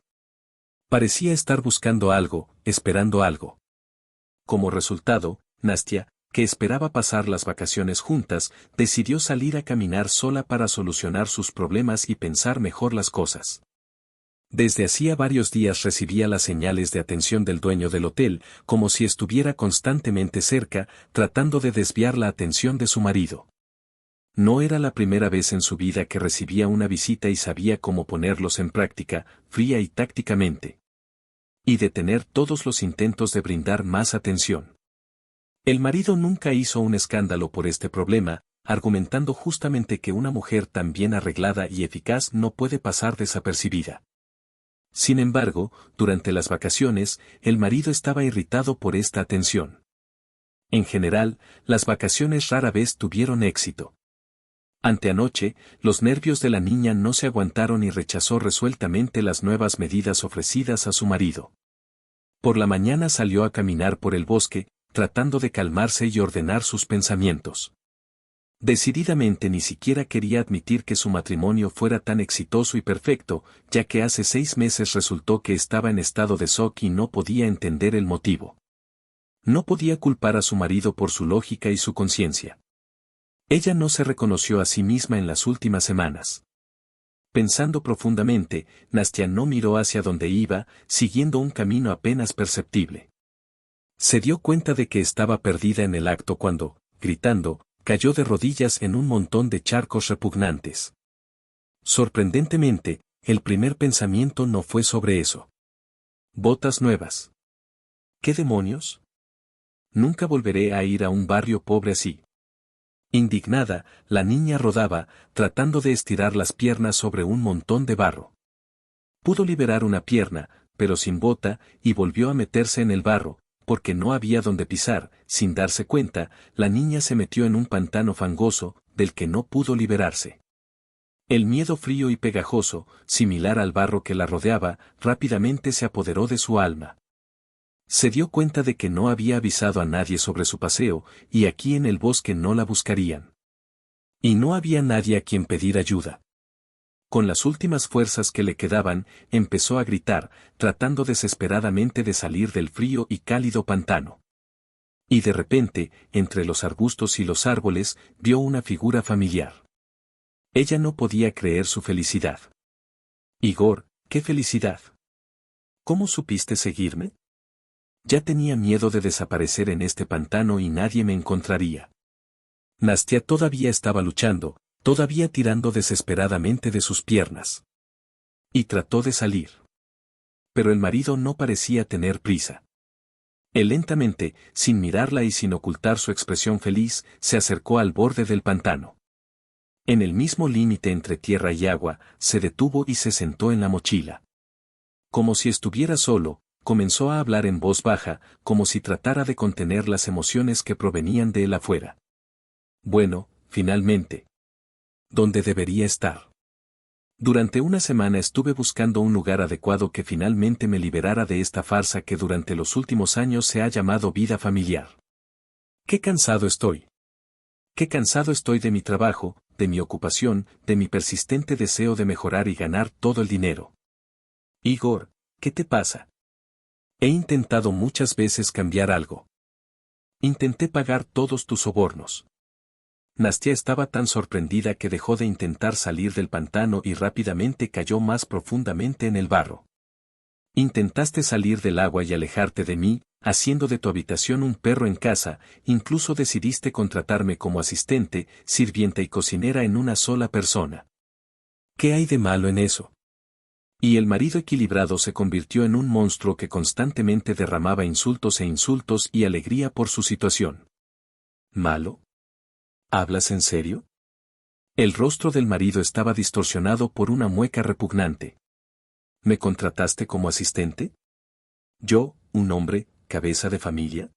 A: Parecía estar buscando algo, esperando algo. Como resultado, Nastya, que esperaba pasar las vacaciones juntas, decidió salir a caminar sola para solucionar sus problemas y pensar mejor las cosas. Desde hacía varios días recibía las señales de atención del dueño del hotel, como si estuviera constantemente cerca, tratando de desviar la atención de su marido. No era la primera vez en su vida que recibía una visita y sabía cómo ponerlos en práctica, fría y tácticamente. Y detener todos los intentos de brindar más atención. El marido nunca hizo un escándalo por este problema, argumentando justamente que una mujer tan bien arreglada y eficaz no puede pasar desapercibida. Sin embargo, durante las vacaciones, el marido estaba irritado por esta atención. En general, las vacaciones rara vez tuvieron éxito. Anteanoche, los nervios de la niña no se aguantaron y rechazó resueltamente las nuevas medidas ofrecidas a su marido. Por la mañana salió a caminar por el bosque, tratando de calmarse y ordenar sus pensamientos. Decididamente ni siquiera quería admitir que su matrimonio fuera tan exitoso y perfecto, ya que hace 6 meses resultó que estaba en estado de shock y no podía entender el motivo. No podía culpar a su marido por su lógica y su conciencia. Ella no se reconoció a sí misma en las últimas semanas. Pensando profundamente, Nastya no miró hacia donde iba, siguiendo un camino apenas perceptible. Se dio cuenta de que estaba perdida en el acto cuando, gritando, cayó de rodillas en un montón de charcos repugnantes. Sorprendentemente, el primer pensamiento no fue sobre eso. Botas nuevas. ¿Qué demonios? Nunca volveré a ir a un barrio pobre así. Indignada, la niña rodaba, tratando de estirar las piernas sobre un montón de barro. Pudo liberar una pierna, pero sin bota, y volvió a meterse en el barro, porque no había donde pisar. Sin darse cuenta, la niña se metió en un pantano fangoso, del que no pudo liberarse. El miedo frío y pegajoso, similar al barro que la rodeaba, rápidamente se apoderó de su alma. Se dio cuenta de que no había avisado a nadie sobre su paseo, y aquí en el bosque no la buscarían. Y no había nadie a quien pedir ayuda. Con las últimas fuerzas que le quedaban, empezó a gritar, tratando desesperadamente de salir del frío y cálido pantano. Y de repente, entre los arbustos y los árboles, vio una figura familiar. Ella no podía creer su felicidad. Igor, ¡qué felicidad! ¿Cómo supiste seguirme? Ya tenía miedo de desaparecer en este pantano y nadie me encontraría. Nastya todavía estaba luchando, todavía tirando desesperadamente de sus piernas. Y trató de salir. Pero el marido no parecía tener prisa. Él lentamente, sin mirarla y sin ocultar su expresión feliz, se acercó al borde del pantano. En el mismo límite entre tierra y agua, se detuvo y se sentó en la mochila. Como si estuviera solo, comenzó a hablar en voz baja, como si tratara de contener las emociones que provenían de él afuera. Bueno, finalmente. ¿Dónde debería estar? Durante una semana estuve buscando un lugar adecuado que finalmente me liberara de esta farsa que durante los últimos años se ha llamado vida familiar. ¡Qué cansado estoy! Qué cansado estoy de mi trabajo, de mi ocupación, de mi persistente deseo de mejorar y ganar todo el dinero. Igor, ¿qué te pasa? He intentado muchas veces cambiar algo. Intenté pagar todos tus sobornos. Nastia estaba tan sorprendida que dejó de intentar salir del pantano y rápidamente cayó más profundamente en el barro. Intentaste salir del agua y alejarte de mí, haciendo de tu habitación un perro en casa, incluso decidiste contratarme como asistente, sirvienta y cocinera en una sola persona. ¿Qué hay de malo en eso? Y el marido equilibrado se convirtió en un monstruo que constantemente derramaba insultos y alegría por su situación. ¿Malo? ¿Hablas en serio? El rostro del marido estaba distorsionado por una mueca repugnante. ¿Me contrataste como asistente? ¿Yo, un hombre, cabeza de familia?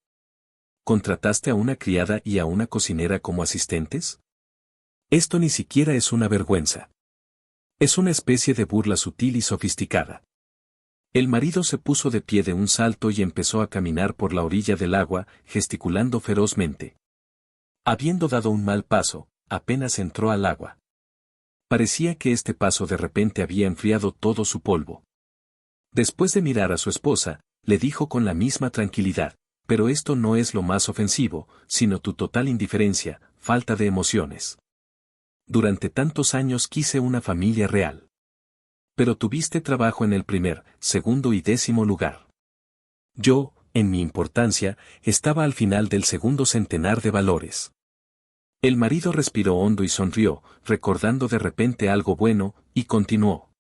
A: ¿Contrataste a una criada y a una cocinera como asistentes? Esto ni siquiera es una vergüenza. Es una especie de burla sutil y sofisticada. El marido se puso de pie de un salto y empezó a caminar por la orilla del agua, gesticulando ferozmente. Habiendo dado un mal paso, apenas entró al agua. Parecía que este paso de repente había enfriado todo su polvo. Después de mirar a su esposa, le dijo con la misma tranquilidad, pero esto no es lo más ofensivo, sino tu total indiferencia, falta de emociones. Durante tantos años quise una familia real. Pero tuviste trabajo en el primer, segundo y 10º lugar. Yo, en mi importancia, estaba al final del segundo centenar de valores. El marido respiró hondo y sonrió, recordando de repente algo bueno, y continuó.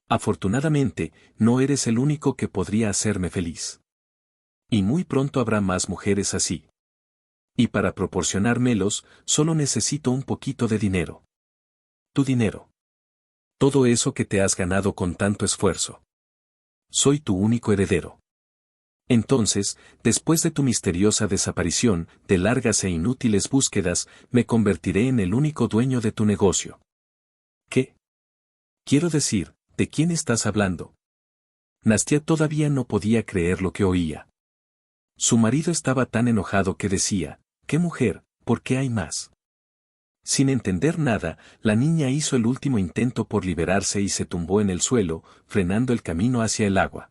A: Afortunadamente, no eres el único que podría hacerme feliz. Y muy pronto habrá más mujeres así. Y para proporcionármelos, solo necesito un poquito de dinero. Tu dinero. Todo eso que te has ganado con tanto esfuerzo. Soy tu único heredero. Entonces, después de tu misteriosa desaparición, de largas e inútiles búsquedas, me convertiré en el único dueño de tu negocio. ¿Qué? Quiero decir, ¿de quién estás hablando? Nastia todavía no podía creer lo que oía. Su marido estaba tan enojado que decía, ¿qué mujer? ¿Por qué hay más? Sin entender nada, la niña hizo el último intento por liberarse y se tumbó en el suelo, frenando el camino hacia el agua.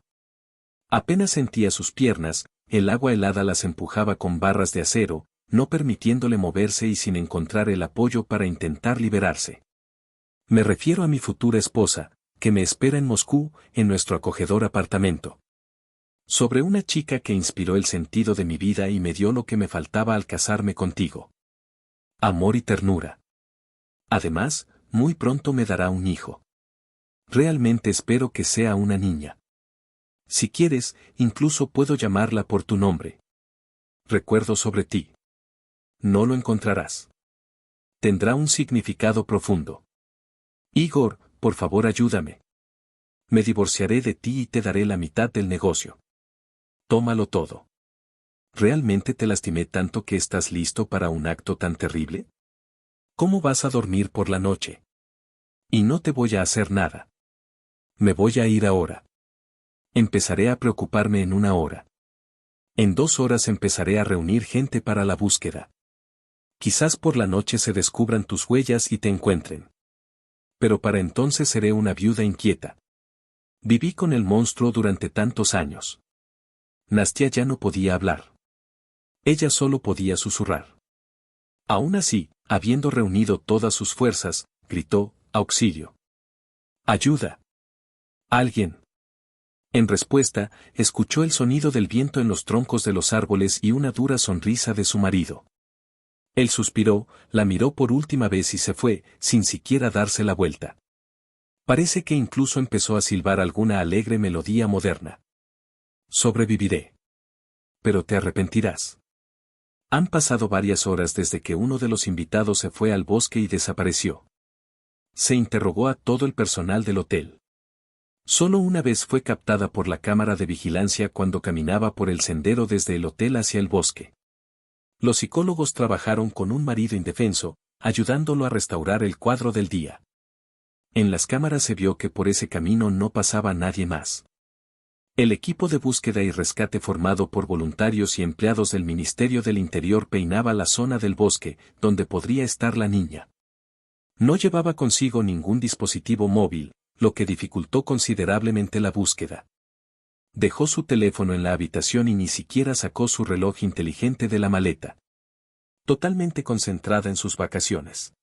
A: Apenas sentía sus piernas, el agua helada las empujaba con barras de acero, no permitiéndole moverse y sin encontrar el apoyo para intentar liberarse. Me refiero a mi futura esposa, que me espera en Moscú, en nuestro acogedor apartamento. Sobre una chica que inspiró el sentido de mi vida y me dio lo que me faltaba al casarme contigo. Amor y ternura. Además, muy pronto me dará un hijo. Realmente espero que sea una niña. Si quieres, incluso puedo llamarla por tu nombre. Recuerdo sobre ti. No lo encontrarás. Tendrá un significado profundo. Igor, por favor ayúdame. Me divorciaré de ti y te daré la mitad del negocio. Tómalo todo. ¿Realmente te lastimé tanto que estás listo para un acto tan terrible? ¿Cómo vas a dormir por la noche? Y no te voy a hacer nada. Me voy a ir ahora. Empezaré a preocuparme en 1 hora. En 2 horas empezaré a reunir gente para la búsqueda. Quizás por la noche se descubran tus huellas y te encuentren. Pero para entonces seré una viuda inquieta. Viví con el monstruo durante tantos años. Nastia ya no podía hablar. Ella solo podía susurrar. Aún así, habiendo reunido todas sus fuerzas, gritó, ¡auxilio! ¡Ayuda! ¡Alguien! En respuesta, escuchó el sonido del viento en los troncos de los árboles y una dura sonrisa de su marido. Él suspiró, la miró por última vez y se fue, sin siquiera darse la vuelta. Parece que incluso empezó a silbar alguna alegre melodía moderna. Sobreviviré. Pero te arrepentirás. Han pasado varias horas desde que uno de los invitados se fue al bosque y desapareció. Se interrogó a todo el personal del hotel. Solo una vez fue captada por la cámara de vigilancia cuando caminaba por el sendero desde el hotel hacia el bosque. Los psicólogos trabajaron con un marido indefenso, ayudándolo a restaurar el cuadro del día. En las cámaras se vio que por ese camino no pasaba nadie más. El equipo de búsqueda y rescate formado por voluntarios y empleados del Ministerio del Interior peinaba la zona del bosque, donde podría estar la niña. No llevaba consigo ningún dispositivo móvil, lo que dificultó considerablemente la búsqueda. Dejó su teléfono en la habitación y ni siquiera sacó su reloj inteligente de la maleta. Totalmente concentrada en sus vacaciones.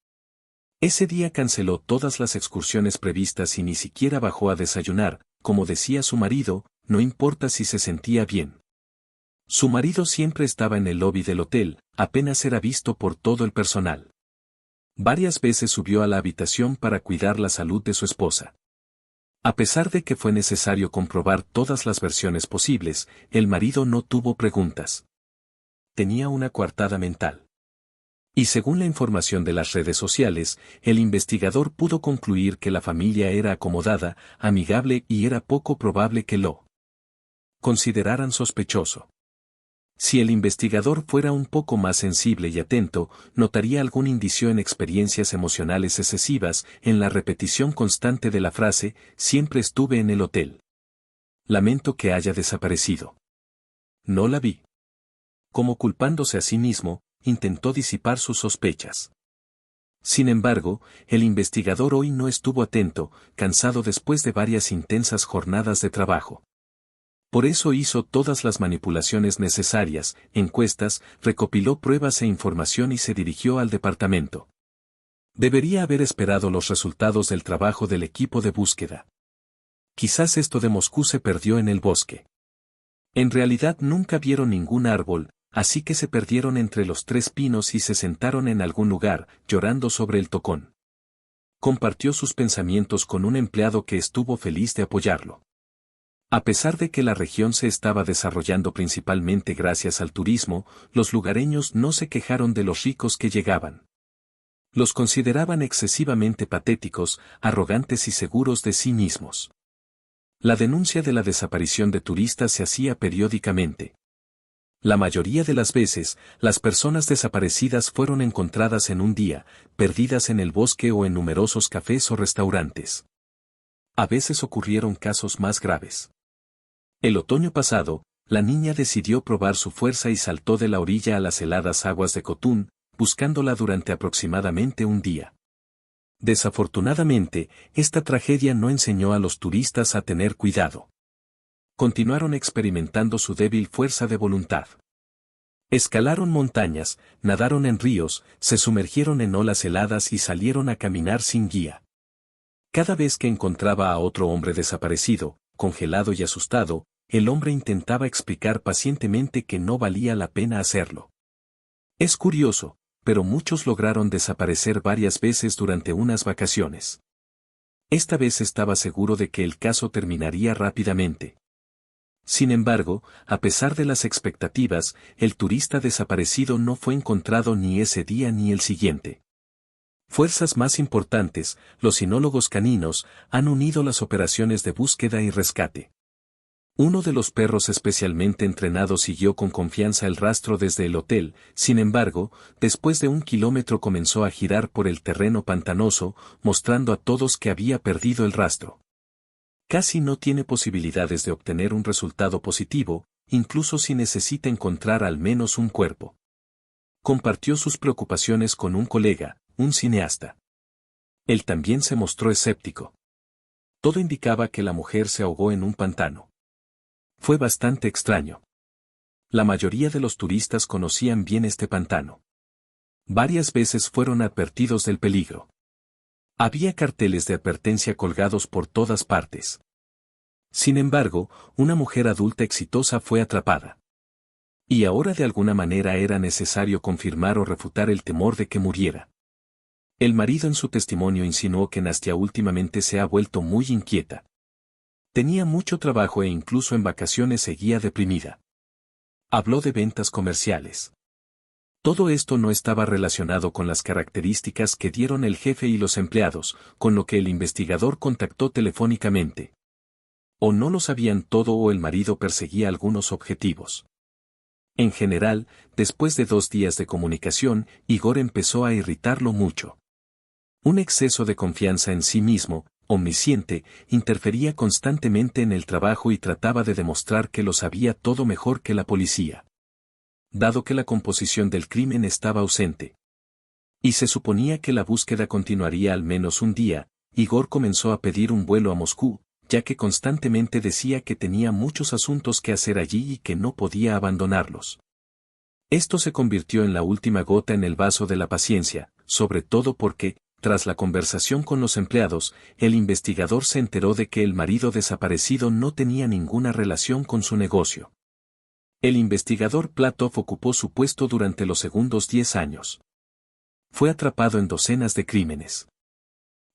A: Ese día canceló todas las excursiones previstas y ni siquiera bajó a desayunar, como decía su marido, no importa si se sentía bien. Su marido siempre estaba en el lobby del hotel, apenas era visto por todo el personal. Varias veces subió a la habitación para cuidar la salud de su esposa. A pesar de que fue necesario comprobar todas las versiones posibles, el marido no tuvo preguntas. Tenía una coartada mental. Y según la información de las redes sociales, el investigador pudo concluir que la familia era acomodada, amigable y era poco probable que lo consideraran sospechoso. Si el investigador fuera un poco más sensible y atento, notaría algún indicio en experiencias emocionales excesivas, en la repetición constante de la frase, siempre estuve en el hotel. Lamento que haya desaparecido. No la vi. Como culpándose a sí mismo, intentó disipar sus sospechas. Sin embargo, el investigador hoy no estuvo atento, cansado después de varias intensas jornadas de trabajo. Por eso hizo todas las manipulaciones necesarias, encuestas, recopiló pruebas e información y se dirigió al departamento. Debería haber esperado los resultados del trabajo del equipo de búsqueda. Quizás esto de Moscú se perdió en el bosque. En realidad nunca vieron ningún árbol, así que se perdieron entre los 3 pinos y se sentaron en algún lugar, llorando sobre el tocón. Compartió sus pensamientos con un empleado que estuvo feliz de apoyarlo. A pesar de que la región se estaba desarrollando principalmente gracias al turismo, los lugareños no se quejaron de los ricos que llegaban. Los consideraban excesivamente patéticos, arrogantes y seguros de sí mismos. La denuncia de la desaparición de turistas se hacía periódicamente. La mayoría de las veces, las personas desaparecidas fueron encontradas en un día, perdidas en el bosque o en numerosos cafés o restaurantes. A veces ocurrieron casos más graves. El otoño pasado, la niña decidió probar su fuerza y saltó de la orilla a las heladas aguas de Khotun, buscándola durante aproximadamente un día. Desafortunadamente, esta tragedia no enseñó a los turistas a tener cuidado. Continuaron experimentando su débil fuerza de voluntad. Escalaron montañas, nadaron en ríos, se sumergieron en olas heladas y salieron a caminar sin guía. Cada vez que encontraba a otro hombre desaparecido, congelado y asustado, el hombre intentaba explicar pacientemente que no valía la pena hacerlo. Es curioso, pero muchos lograron desaparecer varias veces durante unas vacaciones. Esta vez estaba seguro de que el caso terminaría rápidamente. Sin embargo, a pesar de las expectativas, el turista desaparecido no fue encontrado ni ese día ni el siguiente. Fuerzas más importantes, los sinólogos caninos, han unido las operaciones de búsqueda y rescate. Uno de los perros especialmente entrenados siguió con confianza el rastro desde el hotel, sin embargo, después de 1 kilómetro comenzó a girar por el terreno pantanoso, mostrando a todos que había perdido el rastro. Casi no tiene posibilidades de obtener un resultado positivo, incluso si necesita encontrar al menos un cuerpo. Compartió sus preocupaciones con un colega, un cineasta. Él también se mostró escéptico. Todo indicaba que la mujer se ahogó en un pantano. Fue bastante extraño. La mayoría de los turistas conocían bien este pantano. Varias veces fueron advertidos del peligro. Había carteles de advertencia colgados por todas partes. Sin embargo, una mujer adulta exitosa fue atrapada. Y ahora de alguna manera era necesario confirmar o refutar el temor de que muriera. El marido en su testimonio insinuó que Nastia últimamente se ha vuelto muy inquieta. Tenía mucho trabajo e incluso en vacaciones seguía deprimida. Habló de ventas comerciales. Todo esto no estaba relacionado con las características que dieron el jefe y los empleados, con lo que el investigador contactó telefónicamente. O no lo sabían todo o el marido perseguía algunos objetivos. En general, después de 2 días de comunicación, Igor empezó a irritarlo mucho. Un exceso de confianza en sí mismo, omnisciente, interfería constantemente en el trabajo y trataba de demostrar que lo sabía todo mejor que la policía. Dado que la composición del crimen estaba ausente, y se suponía que la búsqueda continuaría al menos un día, Igor comenzó a pedir un vuelo a Moscú, ya que constantemente decía que tenía muchos asuntos que hacer allí y que no podía abandonarlos. Esto se convirtió en la última gota en el vaso de la paciencia, sobre todo porque, tras la conversación con los empleados, el investigador se enteró de que el marido desaparecido no tenía ninguna relación con su negocio. El investigador Platov ocupó su puesto durante los segundos 10 años. Fue atrapado en docenas de crímenes.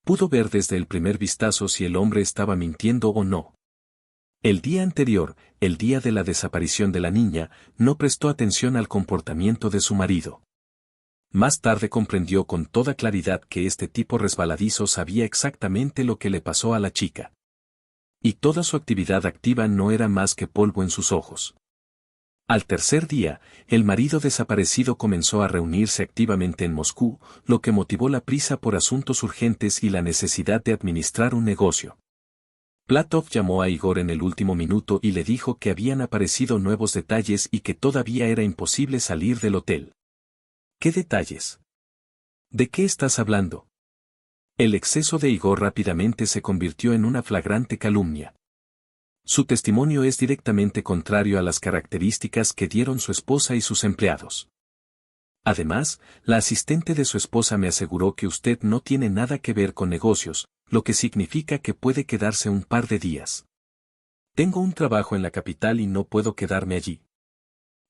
A: Pudo ver desde el primer vistazo si el hombre estaba mintiendo o no. El día anterior, el día de la desaparición de la niña, no prestó atención al comportamiento de su marido. Más tarde comprendió con toda claridad que este tipo resbaladizo sabía exactamente lo que le pasó a la chica. Y toda su actividad activa no era más que polvo en sus ojos. Al tercer día, el marido desaparecido comenzó a reunirse activamente en Moscú, lo que motivó la prisa por asuntos urgentes y la necesidad de administrar un negocio. Platov llamó a Igor en el último minuto y le dijo que habían aparecido nuevos detalles y que todavía era imposible salir del hotel. ¿Qué detalles? ¿De qué estás hablando? El exceso de Igor rápidamente se convirtió en una flagrante calumnia. Su testimonio es directamente contrario a las características que dieron su esposa y sus empleados. Además, la asistente de su esposa me aseguró que usted no tiene nada que ver con negocios, lo que significa que puede quedarse un par de días. Tengo un trabajo en la capital y no puedo quedarme allí.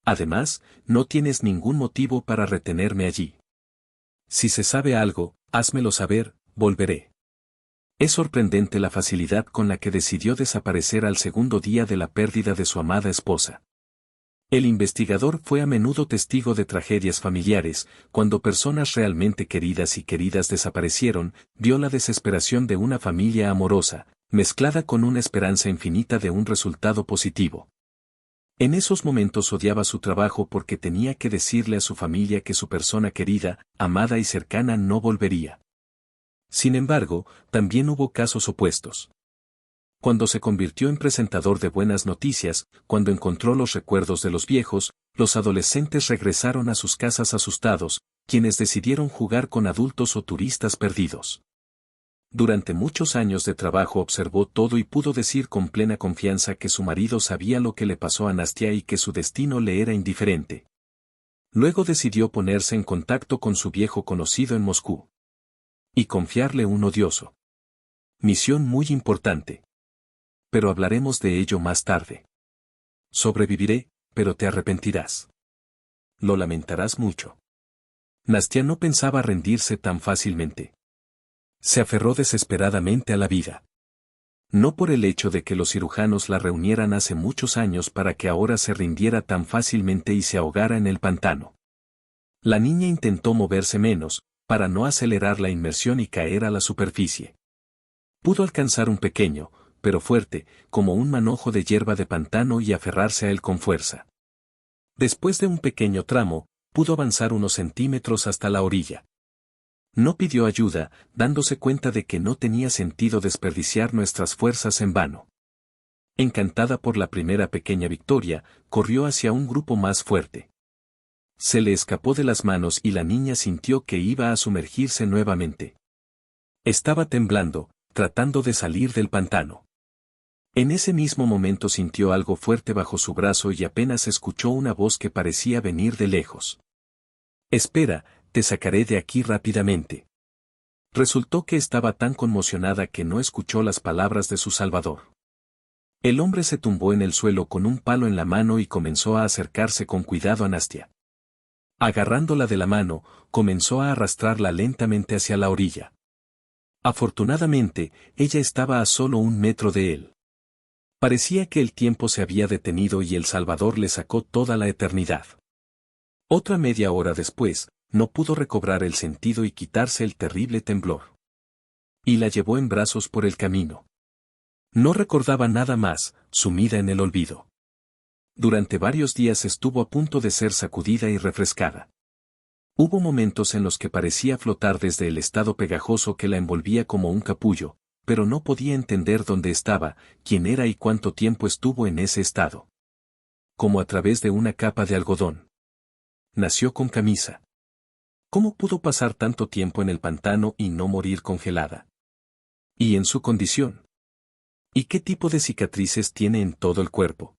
A: Además, no tienes ningún motivo para retenerme allí. Si se sabe algo, házmelo saber, volveré. Es sorprendente la facilidad con la que decidió desaparecer al segundo día de la pérdida de su amada esposa. El investigador fue a menudo testigo de tragedias familiares, cuando personas realmente queridas y queridas desaparecieron, vio la desesperación de una familia amorosa, mezclada con una esperanza infinita de un resultado positivo. En esos momentos odiaba su trabajo porque tenía que decirle a su familia que su persona querida, amada y cercana no volvería. Sin embargo, también hubo casos opuestos. Cuando se convirtió en presentador de buenas noticias, cuando encontró los recuerdos de los viejos, los adolescentes regresaron a sus casas asustados, quienes decidieron jugar con adultos o turistas perdidos. Durante muchos años de trabajo observó todo y pudo decir con plena confianza que su marido sabía lo que le pasó a Nastia y que su destino le era indiferente. Luego decidió ponerse en contacto con su viejo conocido en Moscú. Y confiarle un odioso. Misión muy importante. Pero hablaremos de ello más tarde. Sobreviviré, pero te arrepentirás. Lo lamentarás mucho. Nastia no pensaba rendirse tan fácilmente. Se aferró desesperadamente a la vida. No por el hecho de que los cirujanos la reunieran hace muchos años para que ahora se rindiera tan fácilmente y se ahogara en el pantano. La niña intentó moverse menos, para no acelerar la inmersión y caer a la superficie. Pudo alcanzar un pequeño, pero fuerte, como un manojo de hierba de pantano y aferrarse a él con fuerza. Después de un pequeño tramo, pudo avanzar unos centímetros hasta la orilla. No pidió ayuda, dándose cuenta de que no tenía sentido desperdiciar nuestras fuerzas en vano. Encantada por la primera pequeña victoria, corrió hacia un grupo más fuerte. Se le escapó de las manos y la niña sintió que iba a sumergirse nuevamente. Estaba temblando, tratando de salir del pantano. En ese mismo momento sintió algo fuerte bajo su brazo y apenas escuchó una voz que parecía venir de lejos. «Espera, te sacaré de aquí rápidamente». Resultó que estaba tan conmocionada que no escuchó las palabras de su salvador. El hombre se tumbó en el suelo con un palo en la mano y comenzó a acercarse con cuidado a Nastia. Agarrándola de la mano, comenzó a arrastrarla lentamente hacia la orilla. Afortunadamente, ella estaba a solo 1 metro de él. Parecía que el tiempo se había detenido y el Salvador le sacó toda la eternidad. Otra media hora después, no pudo recobrar el sentido y quitarse el terrible temblor. Y la llevó en brazos por el camino. No recordaba nada más, sumida en el olvido. Durante varios días estuvo a punto de ser sacudida y refrescada. Hubo momentos en los que parecía flotar desde el estado pegajoso que la envolvía como un capullo, pero no podía entender dónde estaba, quién era y cuánto tiempo estuvo en ese estado. Como a través de una capa de algodón. Nació con camisa. ¿Cómo pudo pasar tanto tiempo en el pantano y no morir congelada? ¿Y en su condición? ¿Y qué tipo de cicatrices tiene en todo el cuerpo?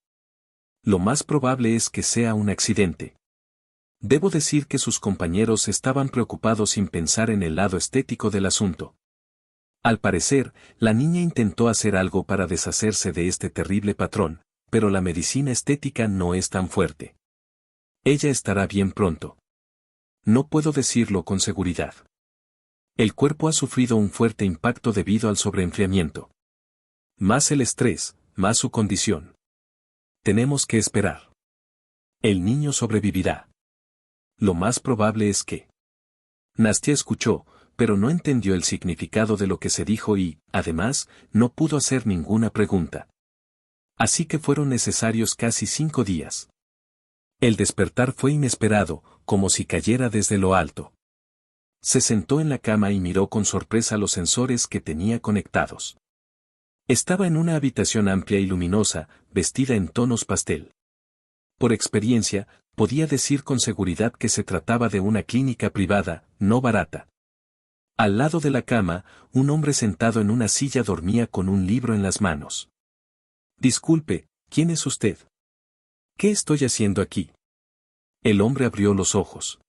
A: Lo más probable es que sea un accidente. Debo decir que sus compañeros estaban preocupados sin pensar en el lado estético del asunto. Al parecer, la niña intentó hacer algo para deshacerse de este terrible patrón, pero la medicina estética no es tan fuerte. Ella estará bien pronto. No puedo decirlo con seguridad. El cuerpo ha sufrido un fuerte impacto debido al sobreenfriamiento. Más el estrés, más su condición. Tenemos que esperar. El niño sobrevivirá. Lo más probable es que... Nastia escuchó, pero no entendió el significado de lo que se dijo y, además, no pudo hacer ninguna pregunta. Así que fueron necesarios casi 5 días. El despertar fue inesperado, como si cayera desde lo alto. Se sentó en la cama y miró con sorpresa los sensores que tenía conectados. Estaba en una habitación amplia y luminosa, vestida en tonos pastel. Por experiencia, podía decir con seguridad que se trataba de una clínica privada, no barata. Al lado de la cama, un hombre sentado en una silla dormía con un libro en las manos. Disculpe, ¿quién es usted? ¿Qué estoy haciendo aquí? El hombre abrió los ojos.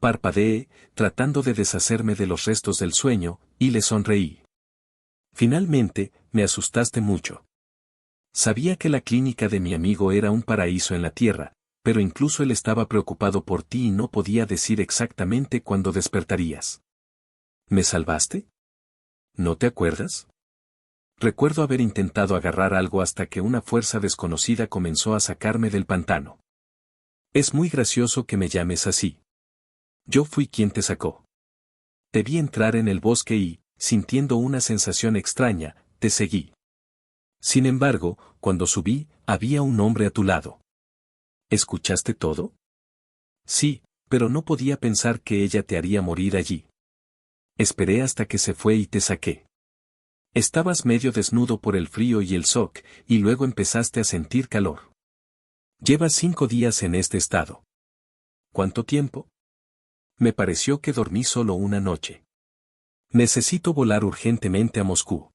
A: Parpadeé, tratando de deshacerme de los restos del sueño, y le sonreí. Finalmente, me asustaste mucho. Sabía que la clínica de mi amigo era un paraíso en la tierra, pero incluso él estaba preocupado por ti y no podía decir exactamente cuándo despertarías. ¿Me salvaste? ¿No te acuerdas? Recuerdo haber intentado agarrar algo hasta que una fuerza desconocida comenzó a sacarme del pantano. Es muy gracioso que me llames así. Yo fui quien te sacó. Te vi entrar en el bosque y, sintiendo una sensación extraña, te seguí. Sin embargo, cuando subí, había un hombre a tu lado. ¿Escuchaste todo? Sí, pero no podía pensar que ella te haría morir allí. Esperé hasta que se fue y te saqué. Estabas medio desnudo por el frío y el shock, y luego empezaste a sentir calor. Llevas 5 días en este estado. ¿Cuánto tiempo? Me pareció que dormí solo una noche. Necesito volar urgentemente a Moscú.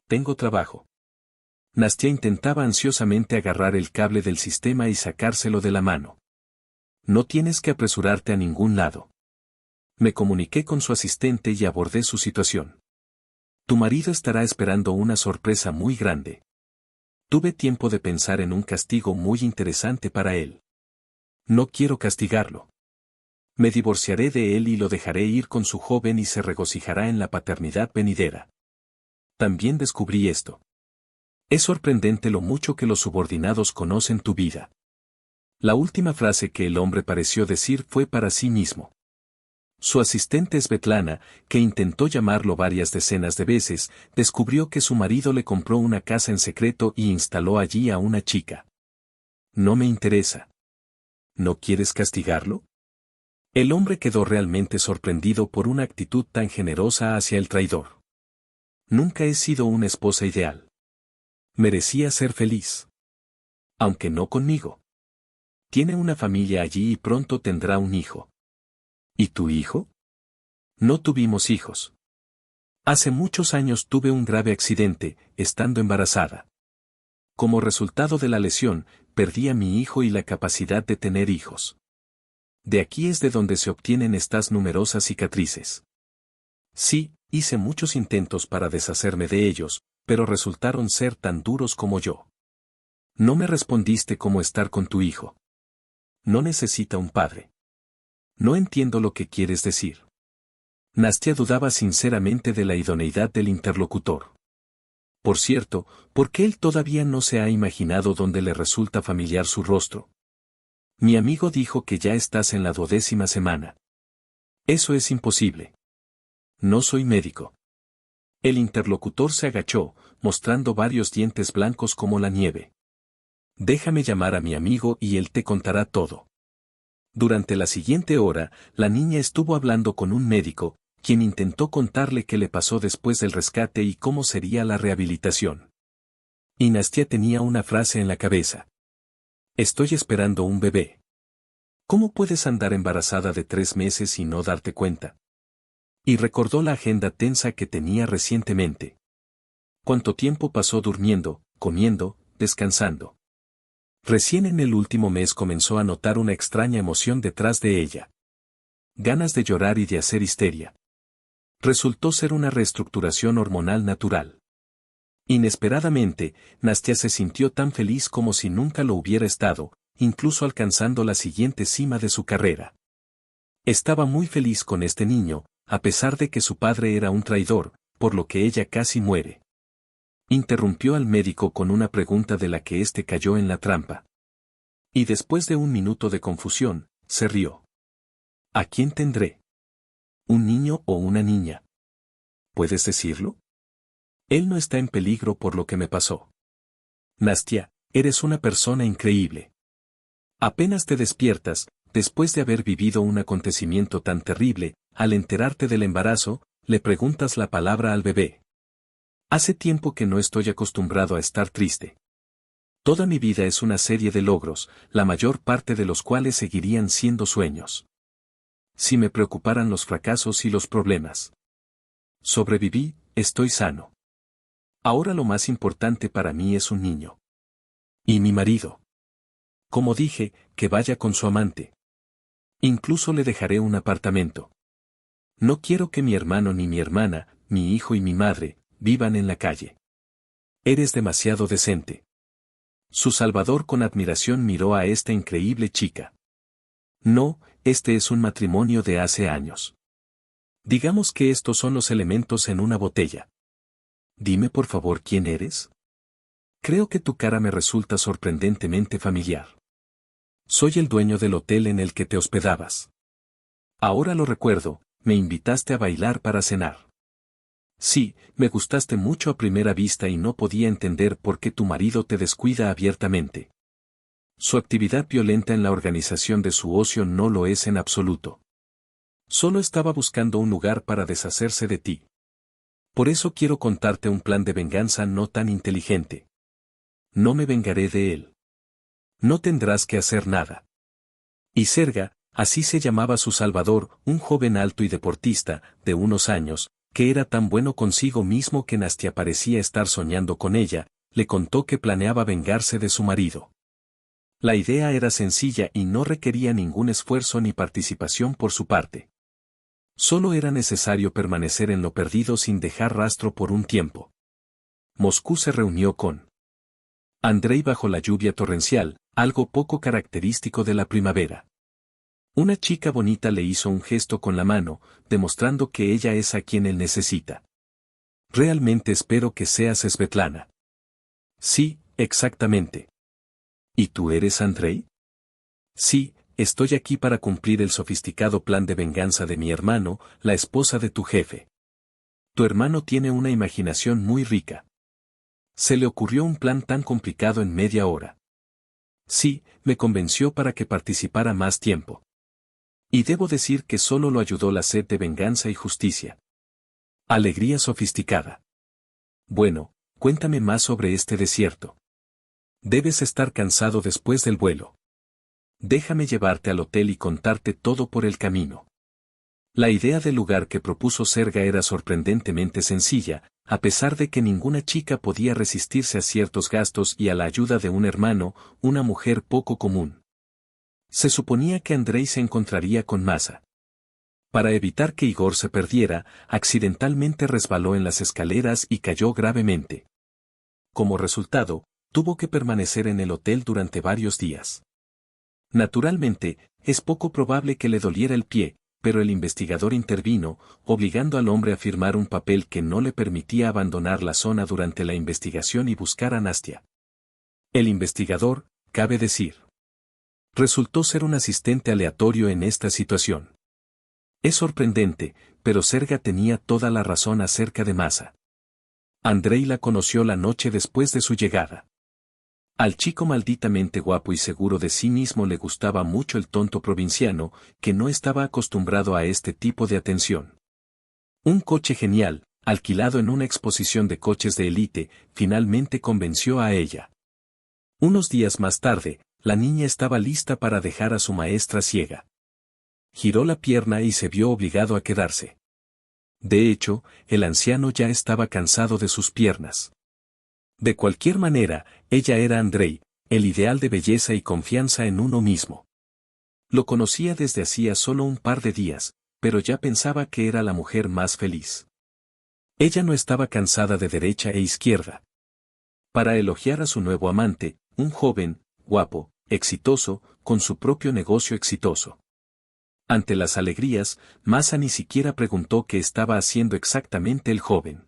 A: Tengo trabajo. Nastia intentaba ansiosamente agarrar el cable del sistema y sacárselo de la mano. No tienes que apresurarte a ningún lado. Me comuniqué con su asistente y abordé su situación. Tu marido estará esperando una sorpresa muy grande. Tuve tiempo de pensar en un castigo muy interesante para él. No quiero castigarlo. Me divorciaré de él y lo dejaré ir con su joven y se regocijará en la paternidad venidera. También descubrí esto. Es sorprendente lo mucho que los subordinados conocen tu vida. La última frase que el hombre pareció decir fue para sí mismo. Su asistente Svetlana, que intentó llamarlo varias decenas de veces, descubrió que su marido le compró una casa en secreto y instaló allí a una chica. No me interesa. ¿No quieres castigarlo? El hombre quedó realmente sorprendido por una actitud tan generosa hacia el traidor. Nunca he sido una esposa ideal. Merecía ser feliz. Aunque no conmigo. Tiene una familia allí y pronto tendrá un hijo. ¿Y tu hijo? No tuvimos hijos. Hace muchos años tuve un grave accidente, estando embarazada. Como resultado de la lesión, perdí a mi hijo y la capacidad de tener hijos. De aquí es de donde se obtienen estas numerosas cicatrices. Sí, hice muchos intentos para deshacerme de ellos, pero resultaron ser tan duros como yo. No me respondiste cómo estar con tu hijo. No necesita un padre. No entiendo lo que quieres decir. Nastia dudaba sinceramente de la idoneidad del interlocutor. Por cierto, ¿por qué él todavía no se ha imaginado dónde le resulta familiar su rostro? Mi amigo dijo que ya estás en la 12ª semana. Eso es imposible. No soy médico. El interlocutor se agachó, mostrando varios dientes blancos como la nieve. Déjame llamar a mi amigo y él te contará todo. Durante la siguiente hora, la niña estuvo hablando con un médico, quien intentó contarle qué le pasó después del rescate y cómo sería la rehabilitación. Y Nastia tenía una frase en la cabeza. Estoy esperando un bebé. ¿Cómo puedes andar embarazada de 3 meses y no darte cuenta? Y recordó la agenda tensa que tenía recientemente. ¿Cuánto tiempo pasó durmiendo, comiendo, descansando? Recién en el último mes comenzó a notar una extraña emoción detrás de ella. Ganas de llorar y de hacer histeria. Resultó ser una reestructuración hormonal natural. Inesperadamente, Nastia se sintió tan feliz como si nunca lo hubiera estado, incluso alcanzando la siguiente cima de su carrera. Estaba muy feliz con este niño, a pesar de que su padre era un traidor, por lo que ella casi muere. Interrumpió al médico con una pregunta de la que éste cayó en la trampa. Y después de un minuto de confusión, se rió. ¿A quién tendré? ¿Un niño o una niña? ¿Puedes decirlo? Él no está en peligro por lo que me pasó. Nastia, eres una persona increíble. Apenas te despiertas, después de haber vivido un acontecimiento tan terrible, al enterarte del embarazo, le preguntas la palabra al bebé. Hace tiempo que no estoy acostumbrado a estar triste. Toda mi vida es una serie de logros, la mayor parte de los cuales seguirían siendo sueños. Si me preocuparan los fracasos y los problemas. Sobreviví, estoy sano. Ahora lo más importante para mí es un niño. Y mi marido. Como dije, que vaya con su amante. Incluso le dejaré un apartamento. No quiero que mi hermano ni mi hermana, mi hijo y mi madre, vivan en la calle. Eres demasiado decente. Su Salvador con admiración miró a esta increíble chica. No, este es un matrimonio de hace años. Digamos que estos son los elementos en una botella. Dime por favor quién eres. Creo que tu cara me resulta sorprendentemente familiar. Soy el dueño del hotel en el que te hospedabas. Ahora lo recuerdo, me invitaste a bailar para cenar. Sí, me gustaste mucho a primera vista y no podía entender por qué tu marido te descuida abiertamente. Su actividad violenta en la organización de su ocio no lo es en absoluto. Solo estaba buscando un lugar para deshacerse de ti. Por eso quiero contarte un plan de venganza no tan inteligente. No me vengaré de él. No tendrás que hacer nada. Y Serga, así se llamaba su Salvador, un joven alto y deportista, de unos años, que era tan bueno consigo mismo que Nastia parecía estar soñando con ella, le contó que planeaba vengarse de su marido. La idea era sencilla y no requería ningún esfuerzo ni participación por su parte. Solo era necesario permanecer en lo perdido sin dejar rastro por un tiempo. Moscú se reunió con Andrei bajo la lluvia torrencial, algo poco característico de la primavera. Una chica bonita le hizo un gesto con la mano, demostrando que ella es a quien él necesita. Realmente espero que seas Svetlana. Sí, exactamente. ¿Y tú eres Andrei? Sí, estoy aquí para cumplir el sofisticado plan de venganza de mi hermano, la esposa de tu jefe. Tu hermano tiene una imaginación muy rica. Se le ocurrió un plan tan complicado en media hora. Sí, me convenció para que participara más tiempo. Y debo decir que solo lo ayudó la sed de venganza y justicia. Alegría sofisticada. Bueno, cuéntame más sobre este desierto. Debes estar cansado después del vuelo. Déjame llevarte al hotel y contarte todo por el camino. La idea del lugar que propuso Serga era sorprendentemente sencilla, a pesar de que ninguna chica podía resistirse a ciertos gastos y a la ayuda de un hermano, una mujer poco común. Se suponía que Andrei se encontraría con Masa. Para evitar que Igor se perdiera, accidentalmente resbaló en las escaleras y cayó gravemente. Como resultado, tuvo que permanecer en el hotel durante varios días. Naturalmente, es poco probable que le doliera el pie, pero el investigador intervino, obligando al hombre a firmar un papel que no le permitía abandonar la zona durante la investigación y buscar a Nastia. El investigador, cabe decir, resultó ser un asistente aleatorio en esta situación. Es sorprendente, pero Serga tenía toda la razón acerca de Masa. Andrei la conoció la noche después de su llegada. Al chico malditamente guapo y seguro de sí mismo le gustaba mucho el tonto provinciano, que no estaba acostumbrado a este tipo de atención. Un coche genial, alquilado en una exposición de coches de élite, finalmente convenció a ella. Unos días más tarde, la niña estaba lista para dejar a su maestra ciega. Giró la pierna y se vio obligado a quedarse. De hecho, el anciano ya estaba cansado de sus piernas. De cualquier manera, ella era Andrei, el ideal de belleza y confianza en uno mismo. Lo conocía desde hacía solo un par de días, pero ya pensaba que era la mujer más feliz. Ella no estaba cansada de derecha e izquierda. Para elogiar a su nuevo amante, un joven, guapo, exitoso, con su propio negocio exitoso. Ante las alegrías, Masa ni siquiera preguntó qué estaba haciendo exactamente el joven.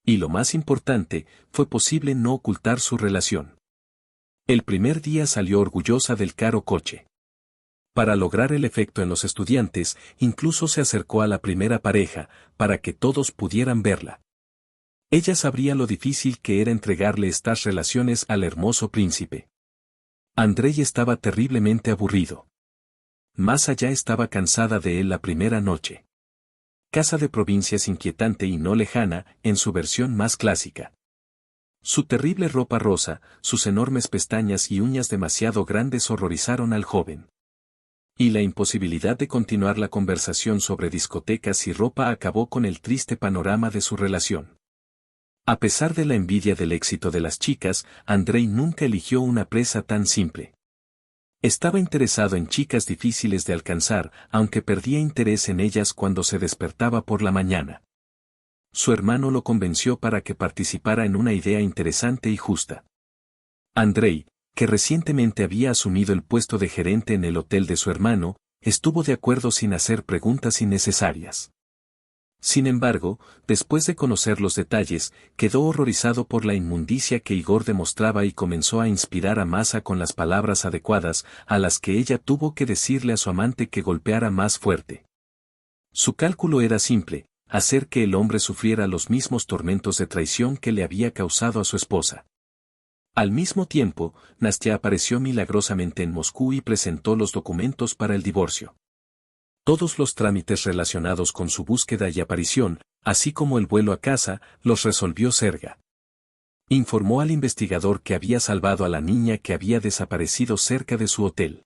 A: Y lo más importante, fue posible no ocultar su relación. El primer día salió orgullosa del caro coche. Para lograr el efecto en los estudiantes, incluso se acercó a la primera pareja, para que todos pudieran verla. Ella sabría lo difícil que era entregarle estas relaciones al hermoso príncipe. Andrei estaba terriblemente aburrido. Más allá estaba cansada de él la primera noche. Casa de provincias inquietante y no lejana, en su versión más clásica. Su terrible ropa rosa, sus enormes pestañas y uñas demasiado grandes horrorizaron al joven. Y la imposibilidad de continuar la conversación sobre discotecas y ropa acabó con el triste panorama de su relación. A pesar de la envidia del éxito de las chicas, Andrei nunca eligió una presa tan simple. Estaba interesado en chicas difíciles de alcanzar, aunque perdía interés en ellas cuando se despertaba por la mañana. Su hermano lo convenció para que participara en una idea interesante y justa. Andrei, que recientemente había asumido el puesto de gerente en el hotel de su hermano, estuvo de acuerdo sin hacer preguntas innecesarias. Sin embargo, después de conocer los detalles, quedó horrorizado por la inmundicia que Igor demostraba y comenzó a inspirar a Masa con las palabras adecuadas, a las que ella tuvo que decirle a su amante que golpeara más fuerte. Su cálculo era simple: hacer que el hombre sufriera los mismos tormentos de traición que le había causado a su esposa. Al mismo tiempo, Nastia apareció milagrosamente en Moscú y presentó los documentos para el divorcio. Todos los trámites relacionados con su búsqueda y aparición, así como el vuelo a casa, los resolvió Serga. Informó al investigador que había salvado a la niña que había desaparecido cerca de su hotel.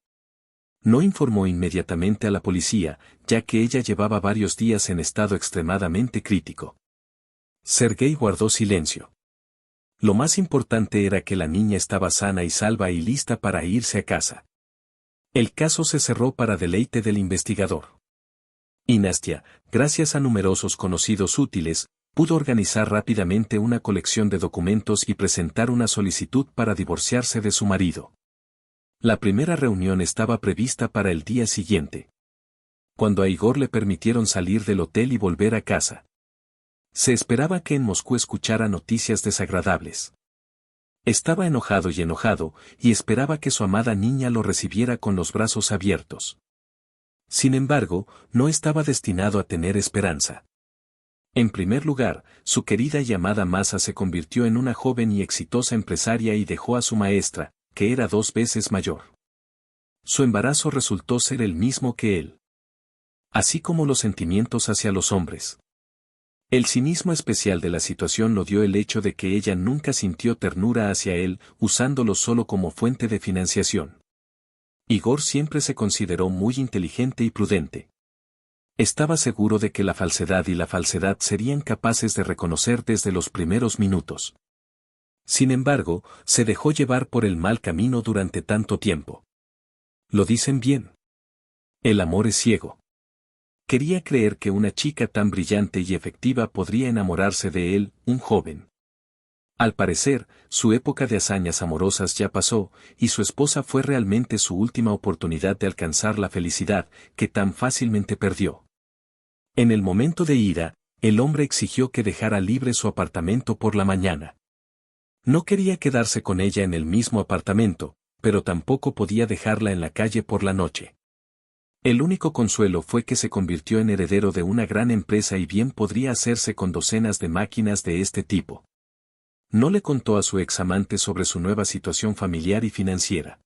A: No informó inmediatamente a la policía, ya que ella llevaba varios días en estado extremadamente crítico. Sergei guardó silencio. Lo más importante era que la niña estaba sana y salva y lista para irse a casa. El caso se cerró para deleite del investigador. Y Nastia, gracias a numerosos conocidos útiles, pudo organizar rápidamente una colección de documentos y presentar una solicitud para divorciarse de su marido. La primera reunión estaba prevista para el día siguiente. Cuando a Igor le permitieron salir del hotel y volver a casa. Se esperaba que en Moscú escuchara noticias desagradables. Estaba enojado y esperaba que su amada niña lo recibiera con los brazos abiertos. Sin embargo, no estaba destinado a tener esperanza. En primer lugar, su querida y amada Masa se convirtió en una joven y exitosa empresaria y dejó a su maestra, que era 2 veces mayor. Su embarazo resultó ser el mismo que él. Así como los sentimientos hacia los hombres. El cinismo especial de la situación lo dio el hecho de que ella nunca sintió ternura hacia él, usándolo solo como fuente de financiación. Igor siempre se consideró muy inteligente y prudente. Estaba seguro de que la falsedad y la falsedad serían capaces de reconocer desde los primeros minutos. Sin embargo, se dejó llevar por el mal camino durante tanto tiempo. Lo dicen bien. El amor es ciego. Quería creer que una chica tan brillante y efectiva podría enamorarse de él, un joven. Al parecer, su época de hazañas amorosas ya pasó, y su esposa fue realmente su última oportunidad de alcanzar la felicidad, que tan fácilmente perdió. En el momento de ira, el hombre exigió que dejara libre su apartamento por la mañana. No quería quedarse con ella en el mismo apartamento, pero tampoco podía dejarla en la calle por la noche. El único consuelo fue que se convirtió en heredero de una gran empresa y bien podría hacerse con docenas de máquinas de este tipo. No le contó a su examante sobre su nueva situación familiar y financiera.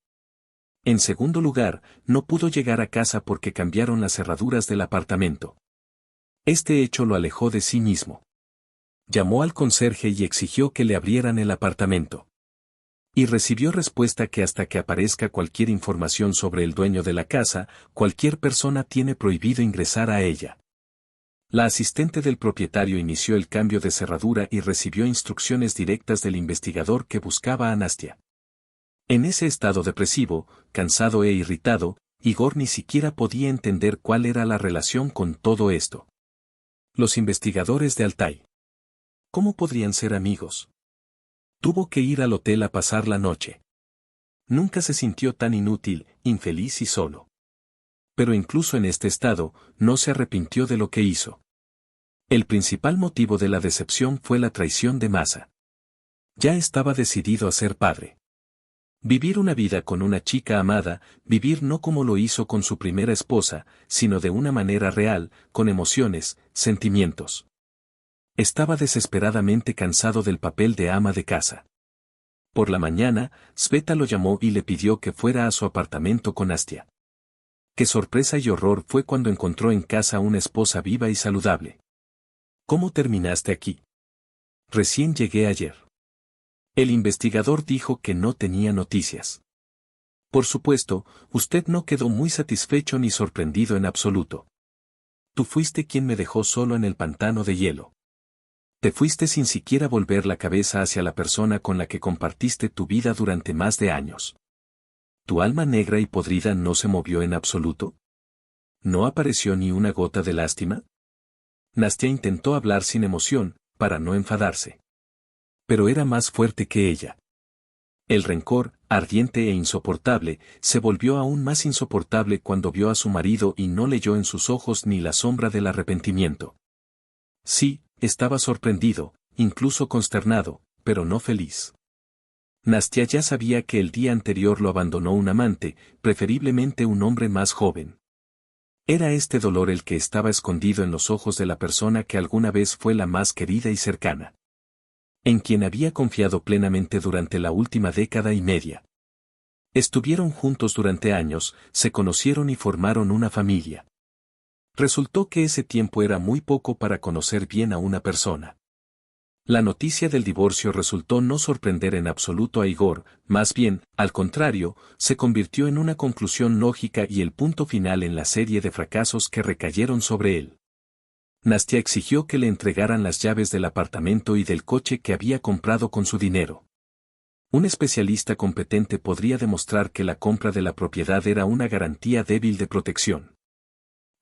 A: En segundo lugar, no pudo llegar a casa porque cambiaron las cerraduras del apartamento. Este hecho lo alejó de sí mismo. Llamó al conserje y exigió que le abrieran el apartamento. Y recibió respuesta que hasta que aparezca cualquier información sobre el dueño de la casa, cualquier persona tiene prohibido ingresar a ella. La asistente del propietario inició el cambio de cerradura y recibió instrucciones directas del investigador que buscaba a Nastia. En ese estado depresivo, cansado e irritado, Igor ni siquiera podía entender cuál era la relación con todo esto. Los investigadores de Altai. ¿Cómo podrían ser amigos? Tuvo que ir al hotel a pasar la noche. Nunca se sintió tan inútil, infeliz y solo. Pero incluso en este estado, no se arrepintió de lo que hizo. El principal motivo de la decepción fue la traición de Masa. Ya estaba decidido a ser padre. Vivir una vida con una chica amada, vivir no como lo hizo con su primera esposa, sino de una manera real, con emociones, sentimientos. Estaba desesperadamente cansado del papel de ama de casa. Por la mañana, Sveta lo llamó y le pidió que fuera a su apartamento con Nastia. Qué sorpresa y horror fue cuando encontró en casa una esposa viva y saludable. ¿Cómo terminaste aquí? Recién llegué ayer. El investigador dijo que no tenía noticias. Por supuesto, usted no quedó muy satisfecho ni sorprendido en absoluto. Tú fuiste quien me dejó solo en el pantano de hielo. Te fuiste sin siquiera volver la cabeza hacia la persona con la que compartiste tu vida durante más de años. ¿Tu alma negra y podrida no se movió en absoluto? ¿No apareció ni una gota de lástima? Nastia intentó hablar sin emoción, para no enfadarse. Pero era más fuerte que ella. El rencor, ardiente e insoportable, se volvió aún más insoportable cuando vio a su marido y no leyó en sus ojos ni la sombra del arrepentimiento. Sí, estaba sorprendido, incluso consternado, pero no feliz. Nastia ya sabía que el día anterior lo abandonó un amante, preferiblemente un hombre más joven. Era este dolor el que estaba escondido en los ojos de la persona que alguna vez fue la más querida y cercana. En quien había confiado plenamente durante la última década y media. Estuvieron juntos durante años, se conocieron y formaron una familia. Resultó que ese tiempo era muy poco para conocer bien a una persona. La noticia del divorcio resultó no sorprender en absoluto a Igor, más bien, al contrario, se convirtió en una conclusión lógica y el punto final en la serie de fracasos que recayeron sobre él. Nastia exigió que le entregaran las llaves del apartamento y del coche que había comprado con su dinero. Un especialista competente podría demostrar que la compra de la propiedad era una garantía débil de protección.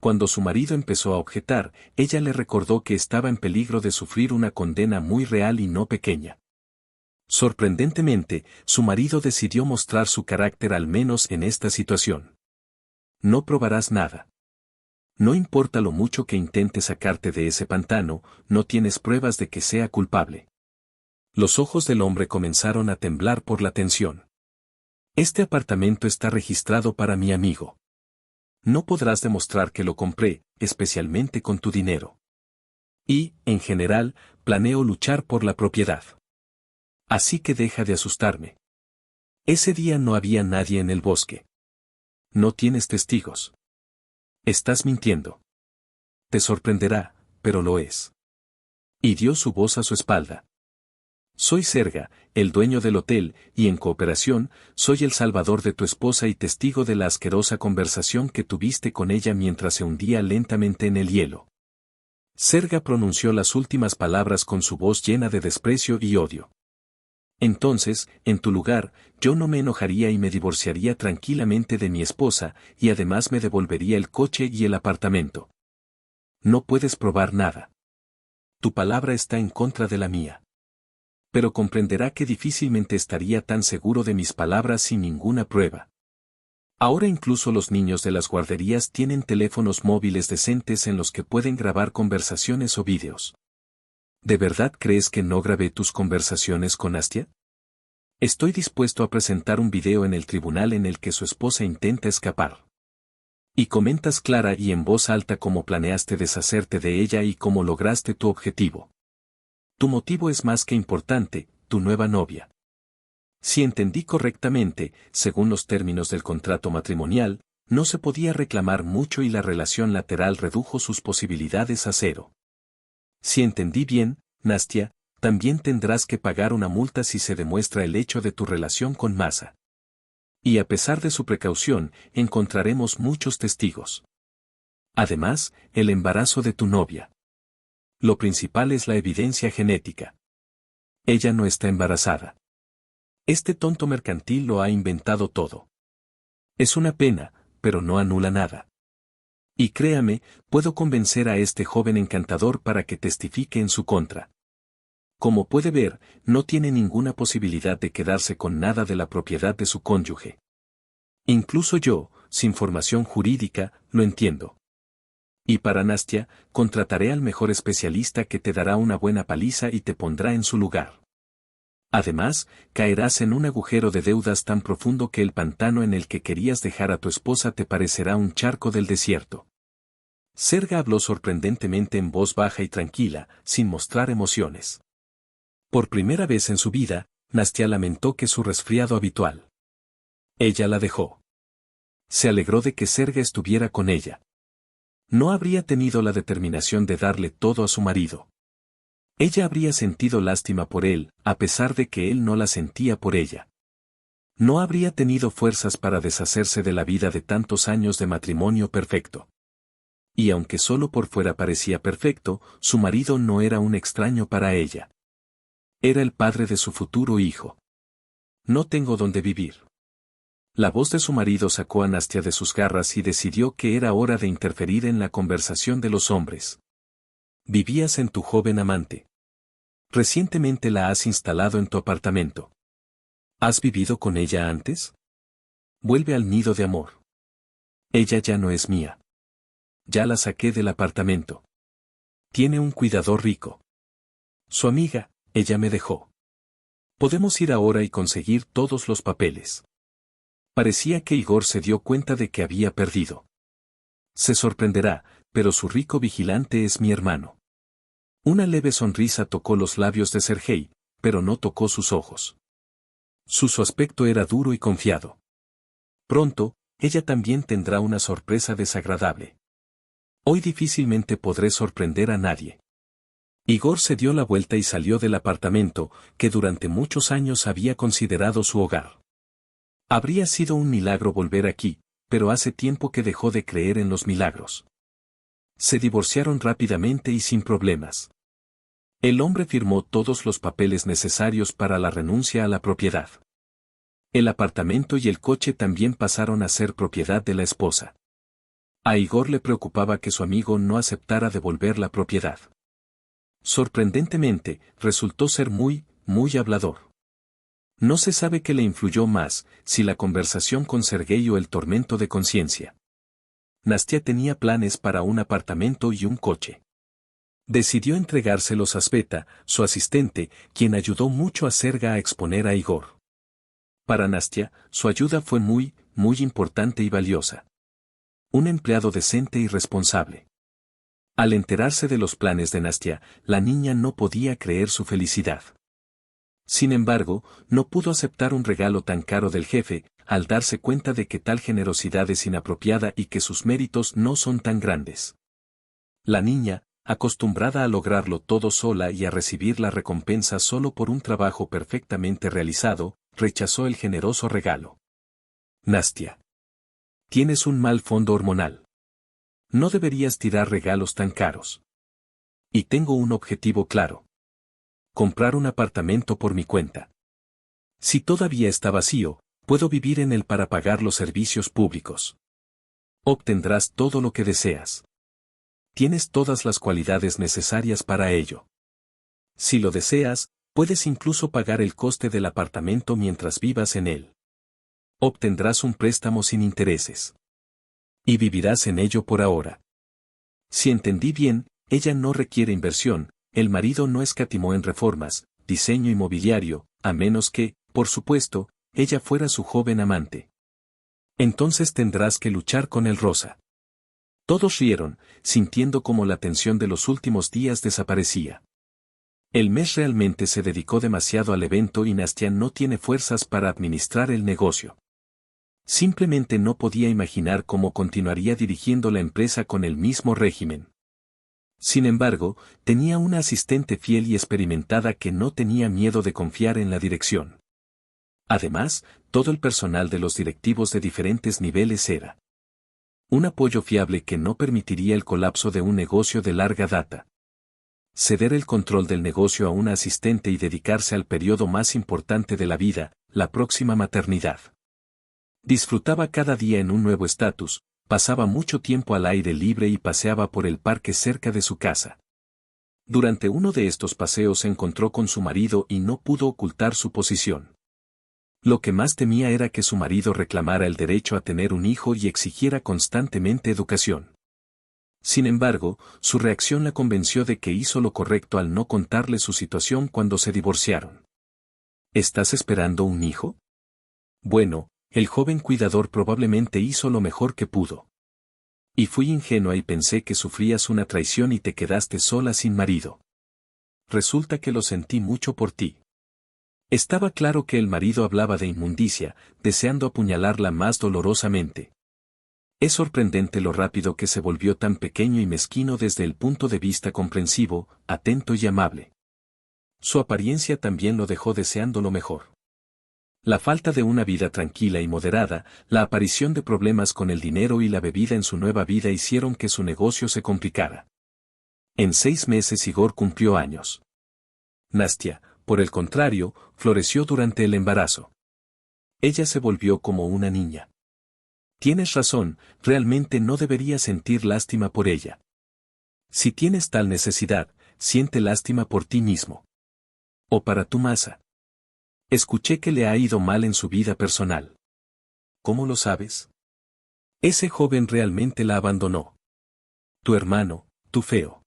A: Cuando su marido empezó a objetar, ella le recordó que estaba en peligro de sufrir una condena muy real y no pequeña. Sorprendentemente, su marido decidió mostrar su carácter al menos en esta situación. No probarás nada. No importa lo mucho que intente sacarte de ese pantano, no tienes pruebas de que sea culpable. Los ojos del hombre comenzaron a temblar por la tensión. Este apartamento está registrado para mi amigo. No podrás demostrar que lo compré, especialmente con tu dinero. Y, en general, planeo luchar por la propiedad. Así que deja de asustarme. Ese día no había nadie en el bosque. No tienes testigos. Estás mintiendo. Te sorprenderá, pero lo es. Y dio su voz a su espalda. Soy Serga, el dueño del hotel, y en cooperación, soy el salvador de tu esposa y testigo de la asquerosa conversación que tuviste con ella mientras se hundía lentamente en el hielo. Serga pronunció las últimas palabras con su voz llena de desprecio y odio. Entonces, en tu lugar, yo no me enojaría y me divorciaría tranquilamente de mi esposa, y además me devolvería el coche y el apartamento. No puedes probar nada. Tu palabra está en contra de la mía. Pero comprenderá que difícilmente estaría tan seguro de mis palabras sin ninguna prueba. Ahora incluso los niños de las guarderías tienen teléfonos móviles decentes en los que pueden grabar conversaciones o vídeos. ¿De verdad crees que no grabé tus conversaciones con Nastia? Estoy dispuesto a presentar un video en el tribunal en el que su esposa intenta escapar. Y comentas clara y en voz alta cómo planeaste deshacerte de ella y cómo lograste tu objetivo. Tu motivo es más que importante, tu nueva novia. Si entendí correctamente, según los términos del contrato matrimonial, No se podía reclamar mucho y la relación lateral redujo sus posibilidades a cero. Si entendí bien, Nastia, también tendrás que pagar una multa si se demuestra el hecho de tu relación con Masa. Y a pesar de su precaución, encontraremos muchos testigos. Además, el embarazo de tu novia. Lo principal es la evidencia genética. Ella no está embarazada. Este tonto mercantil lo ha inventado todo. Es una pena, pero no anula nada. Y créame, puedo convencer a este joven encantador para que testifique en su contra. Como puede ver, no tiene ninguna posibilidad de quedarse con nada de la propiedad de su cónyuge. Incluso yo, sin formación jurídica, lo entiendo. Y para Nastia, contrataré al mejor especialista que te dará una buena paliza y te pondrá en su lugar. Además, caerás en un agujero de deudas tan profundo que el pantano en el que querías dejar a tu esposa te parecerá un charco del desierto. Serga habló sorprendentemente en voz baja y tranquila, sin mostrar emociones. Por primera vez en su vida, Nastia lamentó que su resfriado habitual. Ella la dejó. Se alegró de que Serga estuviera con ella. No habría tenido la determinación de darle todo a su marido. Ella habría sentido lástima por él, a pesar de que él no la sentía por ella. No habría tenido fuerzas para deshacerse de la vida de tantos años de matrimonio perfecto. Y aunque solo por fuera parecía perfecto, su marido no era un extraño para ella. Era el padre de su futuro hijo. No tengo dónde vivir. La voz de su marido sacó a Nastia de sus garras y decidió que era hora de interferir en la conversación de los hombres. Vivías en tu joven amante. Recientemente la has instalado en tu apartamento. ¿Has vivido con ella antes? Vuelve al nido de amor. Ella ya no es mía. Ya la saqué del apartamento. Tiene un cuidador rico. Su amiga, ella me dejó. Podemos ir ahora y conseguir todos los papeles. Parecía que Igor se dio cuenta de que había perdido. Se sorprenderá, pero su rico vigilante es mi hermano. Una leve sonrisa tocó los labios de Sergei, pero no tocó sus ojos. Su aspecto era duro y confiado. Pronto, ella también tendrá una sorpresa desagradable. Hoy difícilmente podré sorprender a nadie. Igor se dio la vuelta y salió del apartamento, que durante muchos años había considerado su hogar. Habría sido un milagro volver aquí, pero hace tiempo que dejó de creer en los milagros. Se divorciaron rápidamente y sin problemas. El hombre firmó todos los papeles necesarios para la renuncia a la propiedad. El apartamento y el coche también pasaron a ser propiedad de la esposa. A Igor le preocupaba que su amigo no aceptara devolver la propiedad. Sorprendentemente, resultó ser muy hablador. No se sabe qué le influyó más, si la conversación con Sergei o el tormento de conciencia. Nastia tenía planes para un apartamento y un coche. Decidió entregárselos a Sveta, su asistente, quien ayudó mucho a Serga a exponer a Igor. Para Nastia, su ayuda fue muy importante y valiosa. Un empleado decente y responsable. Al enterarse de los planes de Nastia, la niña no podía creer su felicidad. Sin embargo, no pudo aceptar un regalo tan caro del jefe, al darse cuenta de que tal generosidad es inapropiada y que sus méritos no son tan grandes. La niña, acostumbrada a lograrlo todo sola y a recibir la recompensa solo por un trabajo perfectamente realizado, rechazó el generoso regalo. Nastia. Tienes un mal fondo hormonal. No deberías tirar regalos tan caros. Y tengo un objetivo claro. Comprar un apartamento por mi cuenta. Si todavía está vacío, puedo vivir en él para pagar los servicios públicos. Obtendrás todo lo que deseas. Tienes todas las cualidades necesarias para ello. Si lo deseas, puedes incluso pagar el coste del apartamento mientras vivas en él. Obtendrás un préstamo sin intereses. Y vivirás en ello por ahora. Si entendí bien, ella no requiere inversión. El marido no escatimó en reformas, diseño inmobiliario, a menos que, por supuesto, ella fuera su joven amante. Entonces tendrás que luchar con el rosa. Todos rieron, sintiendo como la tensión de los últimos días desaparecía. El mes realmente se dedicó demasiado al evento y Nastia no tiene fuerzas para administrar el negocio. Simplemente no podía imaginar cómo continuaría dirigiendo la empresa con el mismo régimen. Sin embargo, tenía una asistente fiel y experimentada que no tenía miedo de confiar en la dirección. Además, todo el personal de los directivos de diferentes niveles era un apoyo fiable que no permitiría el colapso de un negocio de larga data. Ceder el control del negocio a una asistente y dedicarse al periodo más importante de la vida, la próxima maternidad. Disfrutaba cada día en un nuevo estatus, pasaba mucho tiempo al aire libre y paseaba por el parque cerca de su casa. Durante uno de estos paseos se encontró con su marido y no pudo ocultar su posición. Lo que más temía era que su marido reclamara el derecho a tener un hijo y exigiera constantemente educación. Sin embargo, su reacción la convenció de que hizo lo correcto al no contarle su situación cuando se divorciaron. ¿Estás esperando un hijo? Bueno, el joven cuidador probablemente hizo lo mejor que pudo. Y fui ingenua y pensé que sufrías una traición y te quedaste sola sin marido. Resulta que lo sentí mucho por ti. Estaba claro que el marido hablaba de inmundicia, deseando apuñalarla más dolorosamente. Es sorprendente lo rápido que se volvió tan pequeño y mezquino desde el punto de vista comprensivo, atento y amable. Su apariencia también lo dejó deseando lo mejor. La falta de una vida tranquila y moderada, la aparición de problemas con el dinero y la bebida en su nueva vida hicieron que su negocio se complicara. En 6 meses Igor cumplió años. Nastia, por el contrario, floreció durante el embarazo. Ella se volvió como una niña. Tienes razón, realmente no deberías sentir lástima por ella. Si tienes tal necesidad, siente lástima por ti mismo. O para tu masa. Escuché que le ha ido mal en su vida personal. ¿Cómo lo sabes? Ese joven realmente la abandonó. Tu hermano, tu feo.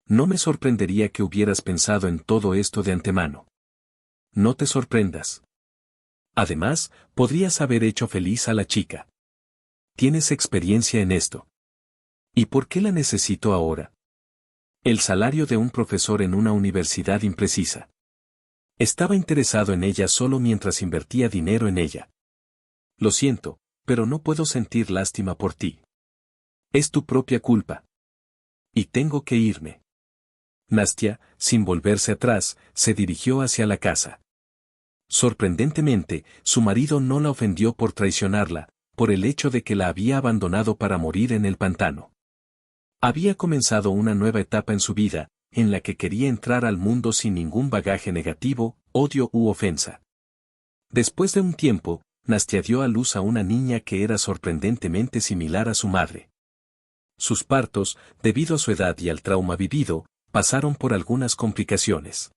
A: No me sorprendería que hubieras pensado en todo esto de antemano. No te sorprendas. Además, podrías haber hecho feliz a la chica. Tienes experiencia en esto. ¿Y por qué la necesito ahora? El salario de un profesor en una universidad imprecisa. Estaba interesado en ella solo mientras invertía dinero en ella. Lo siento, pero no puedo sentir lástima por ti. Es tu propia culpa. Y tengo que irme. Nastia, sin volverse atrás, se dirigió hacia la casa. Sorprendentemente, su marido no la ofendió por traicionarla, por el hecho de que la había abandonado para morir en el pantano. Había comenzado una nueva etapa en su vida, en la que quería entrar al mundo sin ningún bagaje negativo, odio u ofensa. Después de un tiempo, Nastia dio a luz a una niña que era sorprendentemente similar a su madre. Sus partos, debido a su edad y al trauma vivido, pasaron por algunas complicaciones.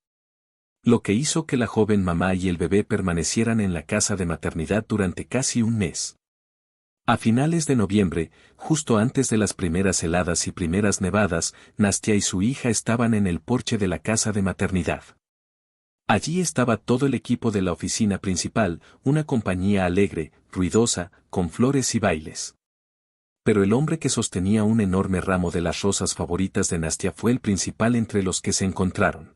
A: Lo que hizo que la joven mamá y el bebé permanecieran en la casa de maternidad durante casi un mes. A finales de noviembre, justo antes de las primeras heladas y primeras nevadas, Nastia y su hija estaban en el porche de la casa de maternidad. Allí estaba todo el equipo de la oficina principal, una compañía alegre, ruidosa, con flores y bailes. Pero el hombre que sostenía un enorme ramo de las rosas favoritas de Nastia fue el principal entre los que se encontraron.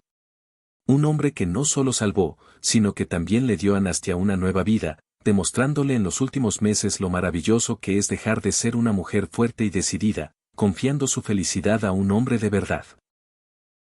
A: Un hombre que no solo salvó, sino que también le dio a Nastia una nueva vida, demostrándole en los últimos meses lo maravilloso que es dejar de ser una mujer fuerte y decidida, confiando su felicidad a un hombre de verdad.